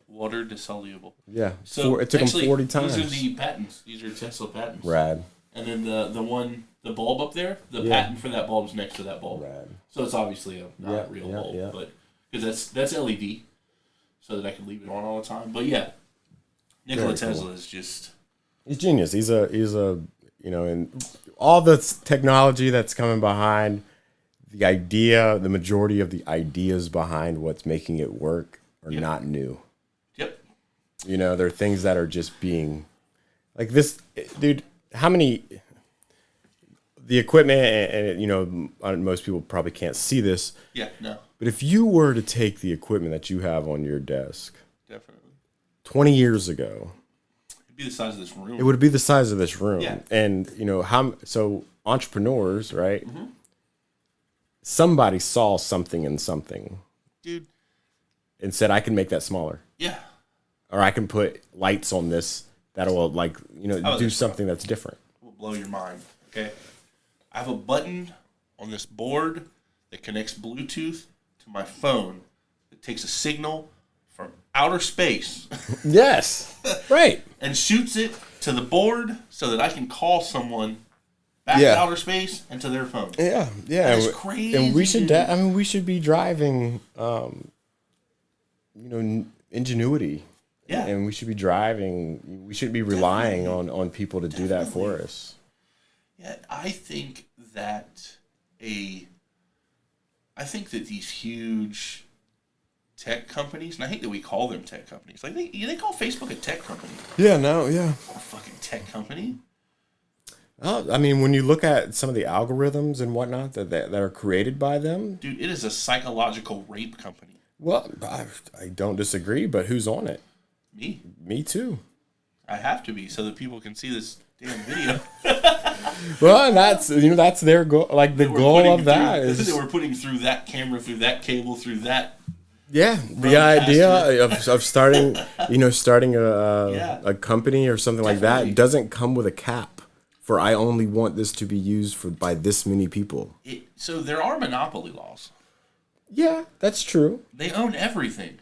S3: Water dissoluble.
S2: Yeah.
S3: So
S2: it took them 40 times.
S3: These are the patents. These are Tesla patents.
S2: Rad.
S3: And then the bulb up there, the patent for that bulb is next to that bulb.
S2: Rad.
S3: So it's obviously not a real bulb, but because that's LED, so that I can leave it on all the time. But yeah, Nikola Tesla is just...
S2: He's genius. He's a and all the technology that's coming behind the idea, the majority of the ideas behind what's making it work are not new.
S3: Yep.
S2: There are things that are just being like this, dude. How many the equipment and most people probably can't see this.
S3: Yeah, no.
S2: But if you were to take the equipment that you have on your desk,
S3: Definitely.
S2: 20 years ago,
S3: It'd be the size of this room.
S2: it would be the size of this room.
S3: Yeah.
S2: And so entrepreneurs, right?
S3: Mm-hmm.
S2: Somebody saw something in something,
S3: dude,
S2: and said, I can make that smaller.
S3: Yeah.
S2: Or I can put lights on this that will do something that's different.
S3: Will blow your mind. Okay. I have a button on this board that connects Bluetooth to my phone. It takes a signal from outer space.
S2: Yes. Right.
S3: And shoots it to the board so that I can call someone back to outer space and to their phone.
S2: Yeah. Yeah.
S3: That's crazy.
S2: And we should we should be driving ingenuity.
S3: Yeah.
S2: And we should be relying on people to do that for us.
S3: Yeah, I think that these huge tech companies, and I hate that we call them tech companies. Like they call Facebook a tech company.
S2: Yeah, no, yeah.
S3: A fucking tech company.
S2: I mean, when you look at some of the algorithms and whatnot that are created by them,
S3: dude, it is a psychological rape company.
S2: Well, I don't disagree, but who's on it? Me too.
S3: I have to be so that people can see this damn video.
S2: Well, and that's their goal. Like the goal of that is
S3: they were putting through that camera, through that cable, through that.
S2: Yeah, the idea of starting a company or something like that doesn't come with a cap for I only want this to be used by this many people.
S3: So there are monopoly laws.
S2: Yeah, that's true.
S3: They own everything.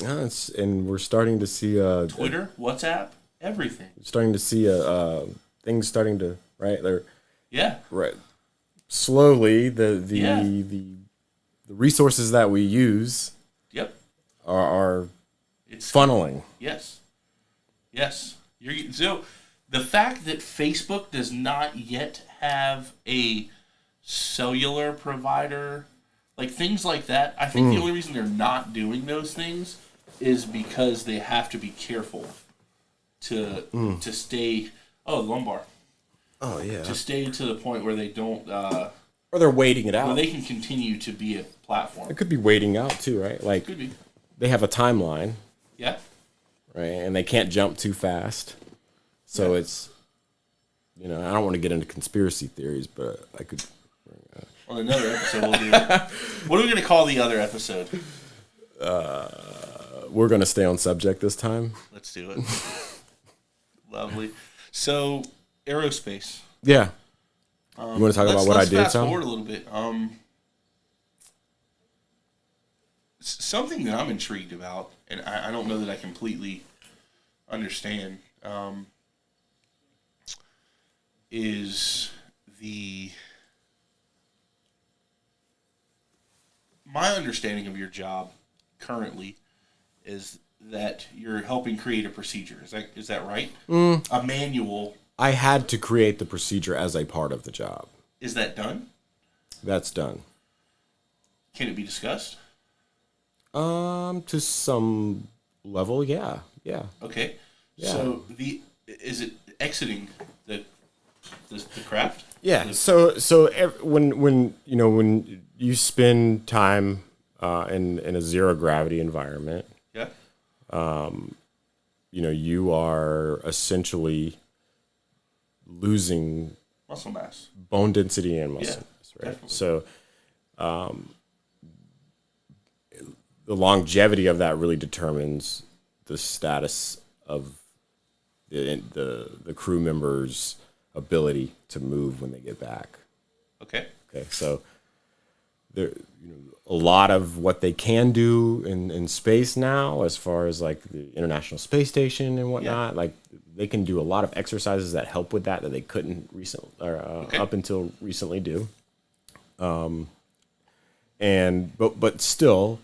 S2: And we're starting to see
S3: Twitter, WhatsApp, everything.
S2: Starting to see things starting to right. Slowly the resources that we use are funneling.
S3: Yes. So the fact that Facebook does not yet have a cellular provider, like things like that, I think the only reason they're not doing those things is because they have to be careful to stay. Oh, lumbar.
S2: Oh yeah.
S3: To stay to the point where they don't.
S2: Or they're waiting it out.
S3: Where they can continue to be a platform.
S2: It could be waiting out too, right? Like
S3: could be.
S2: They have a timeline.
S3: Yeah.
S2: Right, and they can't jump too fast. So it's, I don't want to get into conspiracy theories, but I could.
S3: On another episode, we'll do it. What are we going to call the other episode?
S2: We're going to stay on subject this time.
S3: Let's do it. Lovely. So, aerospace.
S2: Yeah. You want to talk about what I did,
S3: Let's fast forward a little bit. Something that I'm intrigued about, and I don't know that I completely understand, is my understanding of your job currently is that you're helping create a procedure. Is that right? A manual.
S2: I had to create the procedure as a part of the job.
S3: Is that done?
S2: That's done.
S3: Can it be discussed?
S2: To some level, yeah.
S3: Okay.
S2: Yeah.
S3: So is it exiting the craft?
S2: Yeah. So when you spend time in a zero gravity environment,
S3: Yeah.
S2: you are essentially losing
S3: Muscle mass.
S2: bone density and muscle
S3: Yeah,
S2: mass, right?
S3: definitely.
S2: So the longevity of that really determines the status of the crew members' ability to move when they get back.
S3: Okay.
S2: Okay, so there, a lot of what they can do in space now, as far as like the International Space Station and whatnot, like they can do a lot of exercises that help with that they couldn't recently or up until recently do. But still,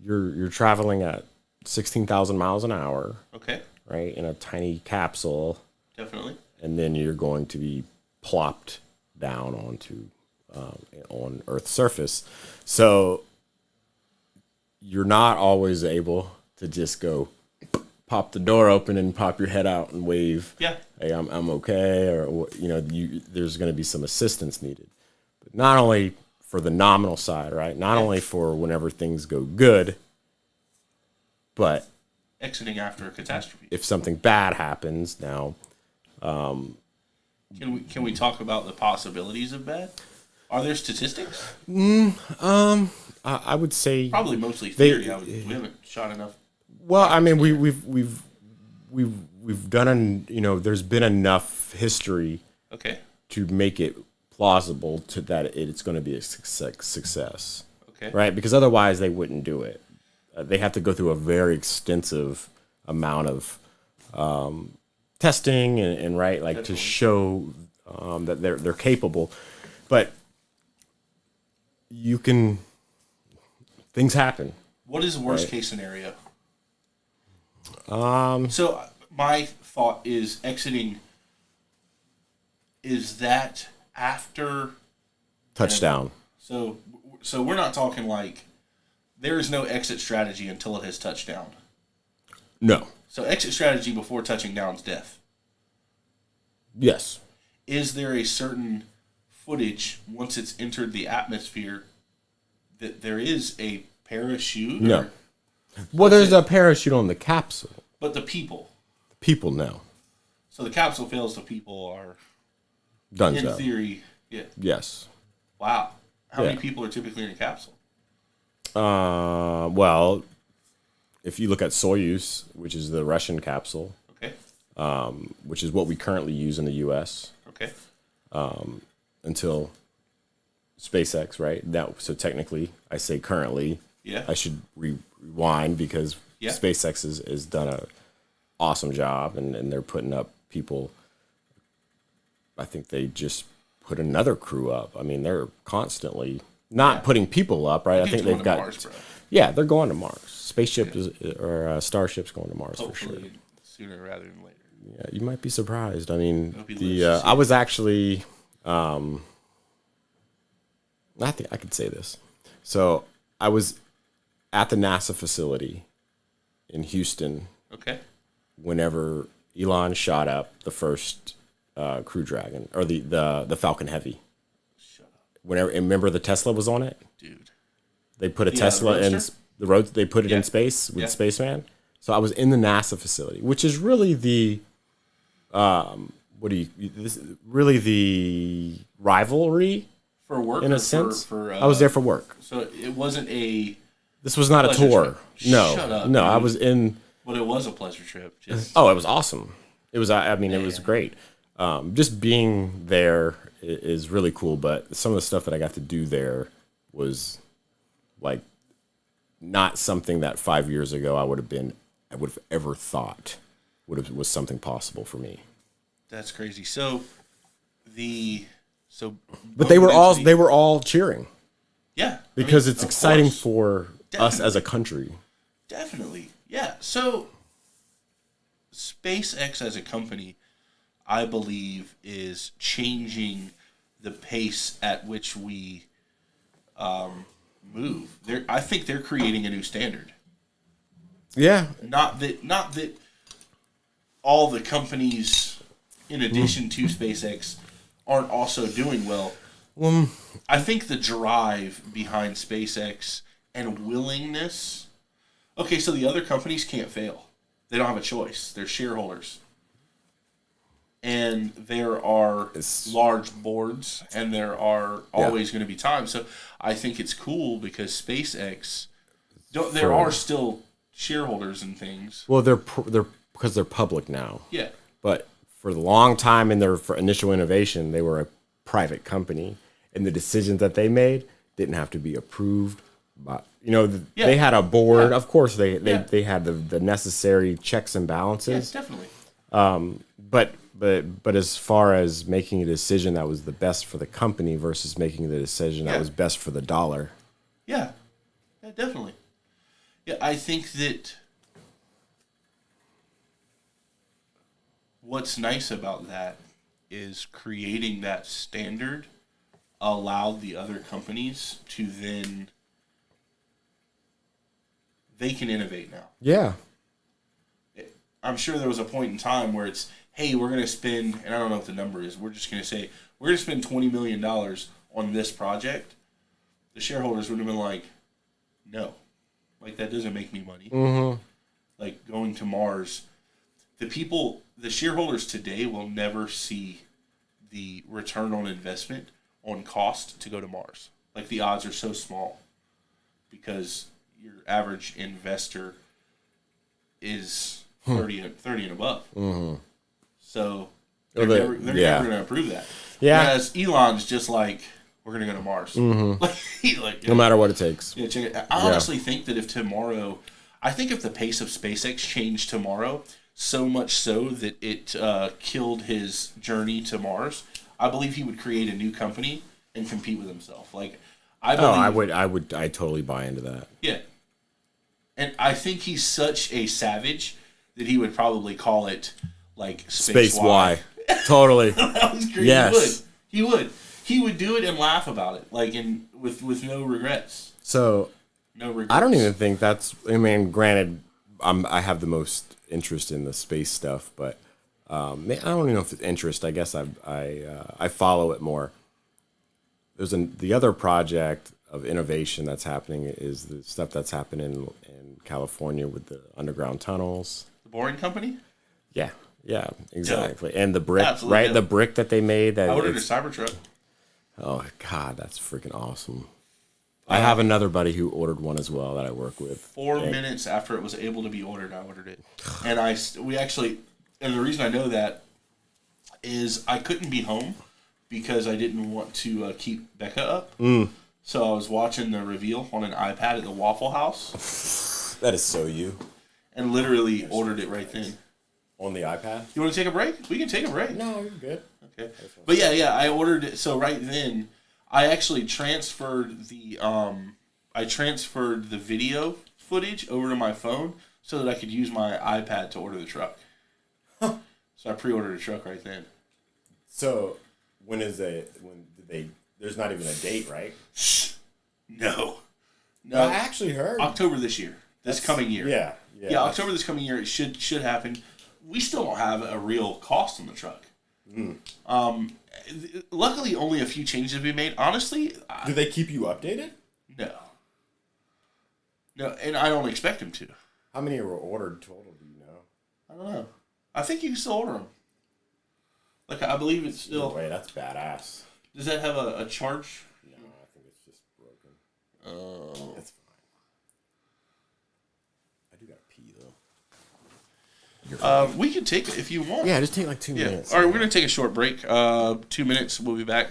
S2: you're traveling at 16,000 miles an hour,
S3: Okay.
S2: right, in a tiny capsule,
S3: Definitely.
S2: and then you're going to be plopped down onto on Earth's surface. So you're not always able to just go pop the door open and pop your head out and wave.
S3: Yeah.
S2: Hey, I'm okay, or there's going to be some assistance needed. But not only for the nominal side, right? Not only for whenever things go good, but
S3: Exiting after a catastrophe.
S2: if something bad happens now.
S3: Can we talk about the possibilities of bad? Are there statistics?
S2: I would say
S3: Probably mostly theory. We haven't shot enough.
S2: well, I mean, we've done there's been enough history
S3: Okay.
S2: to make it plausible to that it's going to be a success,
S3: Okay.
S2: right? Because otherwise they wouldn't do it. They have to go through a very extensive amount of testing and right, like
S3: Definitely.
S2: to show that they're capable. But things happen.
S3: What is the worst case scenario? So my thought is exiting. Is that after
S2: Touchdown.
S3: So we're not talking like there is no exit strategy until it has touched down.
S2: No.
S3: So exit strategy before touching down is death.
S2: Yes.
S3: Is there a certain footage once it's entered the atmosphere that there is a parachute?
S2: No. Well, there's a parachute on the capsule.
S3: But the people.
S2: People know.
S3: So the capsule fails, the people are,
S2: Done
S3: in
S2: so.
S3: theory, yeah.
S2: Yes.
S3: Wow. How many
S2: Yeah.
S3: people are typically in a capsule?
S2: Well, if you look at Soyuz, which is the Russian capsule,
S3: Okay.
S2: which is what we currently use in the U.S.
S3: Okay.
S2: until SpaceX, right? So technically, I say currently.
S3: Yeah.
S2: I should rewind because
S3: Yeah.
S2: SpaceX has done a awesome job, and they're putting up people. I think they just put another crew up. I mean, they're constantly not putting people up, right? I think they've got.
S3: Mars, bro.
S2: Yeah, they're going to Mars. Spaceship or Starship's going to Mars for sure.
S3: Hopefully sooner rather than later.
S2: Yeah, you might be surprised. I mean,
S3: Hope he lives to see
S2: I was actually, I think I could say this. So I was at the NASA facility in Houston
S3: Okay.
S2: whenever Elon shot up the first Crew Dragon or the Falcon Heavy.
S3: Shut up,
S2: Whenever, and remember the Tesla was on it.
S3: dude.
S2: They put a
S3: Yeah, the
S2: Tesla in
S3: Roadster?
S2: the road. They put it
S3: Yeah.
S2: in space with
S3: Yeah.
S2: Spaceman. So I was in the NASA facility, which is really the really the rivalry
S3: For work
S2: in
S3: or
S2: a sense.
S3: For
S2: I was there for work.
S3: So it wasn't a,
S2: This was not a
S3: pleasure
S2: tour.
S3: trip.
S2: No,
S3: Shut up,
S2: no. I
S3: dude.
S2: was in.
S3: but it was a pleasure trip. Just
S2: Oh, it was awesome. It was. I mean, it was great. Just being there is really cool. But some of the stuff that I got to do there was like not something that 5 years ago I would have ever thought was something possible for me.
S3: that's crazy. So
S2: But they were all cheering
S3: yeah,
S2: because
S3: I mean,
S2: it's
S3: of
S2: exciting
S3: course.
S2: for us as a country.
S3: Definitely. Yeah. So SpaceX as a company, I believe, is changing the pace at which we move. I think they're creating a new standard.
S2: Yeah,
S3: Not that all the companies, in addition to SpaceX, aren't also doing well. I think the drive behind SpaceX and willingness. Okay, so the other companies can't fail. They don't have a choice. They're shareholders. And there are large boards, and there are always going to be times. So I think it's cool because SpaceX, there are still shareholders and things.
S2: Well, they're because they're public now.
S3: Yeah.
S2: But for the long time in their initial innovation, they were a private company, and the decisions that they made didn't have to be approved by, they had a board. Yeah. Of course, they had the necessary checks and balances.
S3: Yeah, definitely.
S2: But as far as making a decision that was the best for the company versus making the decision that was best for the dollar.
S3: Yeah. Yeah, definitely. Yeah, I think that what's nice about that is creating that standard allowed the other companies to then they can innovate now.
S2: Yeah.
S3: I'm sure there was a point in time where it's, hey, we're going to spend, and I don't know what the number is, we're just going to say, we're going to spend $20 million on this project. The shareholders would have been like, no. Like, that doesn't make me money.
S2: Mm-hmm.
S3: Like, going to Mars. The shareholders today will never see the return on investment on cost to go to Mars. Like, the odds are so small because your average investor is 30 and above.
S2: Mm-hmm.
S3: So they're never going to approve that.
S2: Yeah.
S3: Whereas Elon's just like, we're going to go to Mars.
S2: Mm-hmm. No matter what it takes.
S3: Yeah, check it. I honestly think that if the pace of SpaceX changed tomorrow, so much so that it killed his journey to Mars, I believe he would create a new company and compete with himself. Like, I totally buy into that. Yeah. And I think he's such a savage that he would probably call it like Space Y.
S2: Totally.
S3: That was crazy. Yes. He would. He would do it and laugh about it, like with no regrets.
S2: So
S3: no regrets.
S2: I don't even think that's. I mean, granted, I have the most interest in the space stuff, but I don't even know if it's interest. I guess I follow it more. There's the other project of innovation that's happening is the stuff that's happening in California with the underground tunnels.
S3: The Boring Company?
S2: Yeah, exactly. Dope. And the brick, absolutely right? Dope. The brick that they made. That
S3: I ordered a Cybertruck.
S2: Oh, God, that's freaking awesome. I have another buddy who ordered one as well that I work with.
S3: 4 minutes after it was able to be ordered, I ordered it. And and the reason I know that is I couldn't be home because I didn't want to keep Becca up.
S2: Mm.
S3: So I was watching the reveal on an iPad at the Waffle House.
S2: That is so you.
S3: And literally ordered it right then.
S2: On the iPad?
S3: You want to take a break? We can take a break.
S2: No, you're good.
S3: Okay. But yeah, I ordered it. So right then, I actually transferred the video footage over to my phone so that I could use my iPad to order the truck.
S2: Huh.
S3: So I pre-ordered a truck right then.
S2: So there's not even a date, right?
S3: No.
S2: I actually heard
S3: October this year. Coming year.
S2: Yeah.
S3: October this coming year. It should happen. We still don't have a real cost on the truck.
S2: Mm.
S3: Luckily, only a few changes have been made. Honestly,
S2: do they keep you updated?
S3: No, and I don't expect them to.
S2: How many were ordered total? Do you know?
S3: I don't know. I think you can still order them. Like, I believe it's still.
S2: No way, that's badass.
S3: Does that have a charge?
S2: No, I think it's just broken. Oh, that's fine. I do gotta pee though.
S3: We can take it if you want.
S2: Yeah, just take like 2 minutes.
S3: All right, we're going to take a short break. 2 minutes, we'll be back.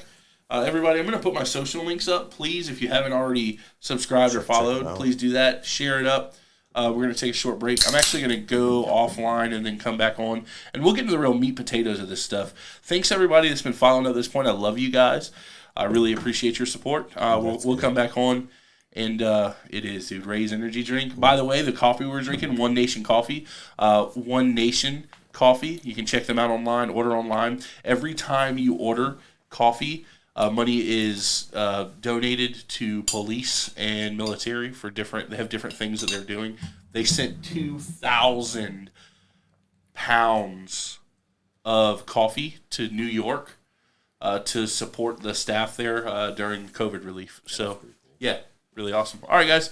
S3: Everybody, I'm going to put my social links up. Please, if you haven't already subscribed or followed, please do that. Share it up. We're going to take a short break. I'm actually going to go offline and then come back on, and we'll get into the real meat potatoes of this stuff. Thanks, everybody that's been following at this point. I love you guys. I really appreciate your support. We'll come back on. And it is, dude, Ray's energy drink. By the way, the coffee we're drinking, One Nation Coffee. One Nation Coffee. You can check them out online, order online. Every time you order coffee, money is donated to police and military for they have different things that they're doing. They sent 2,000 pounds of coffee to New York to support the staff there during COVID relief. So, yeah. Really awesome. All right, guys.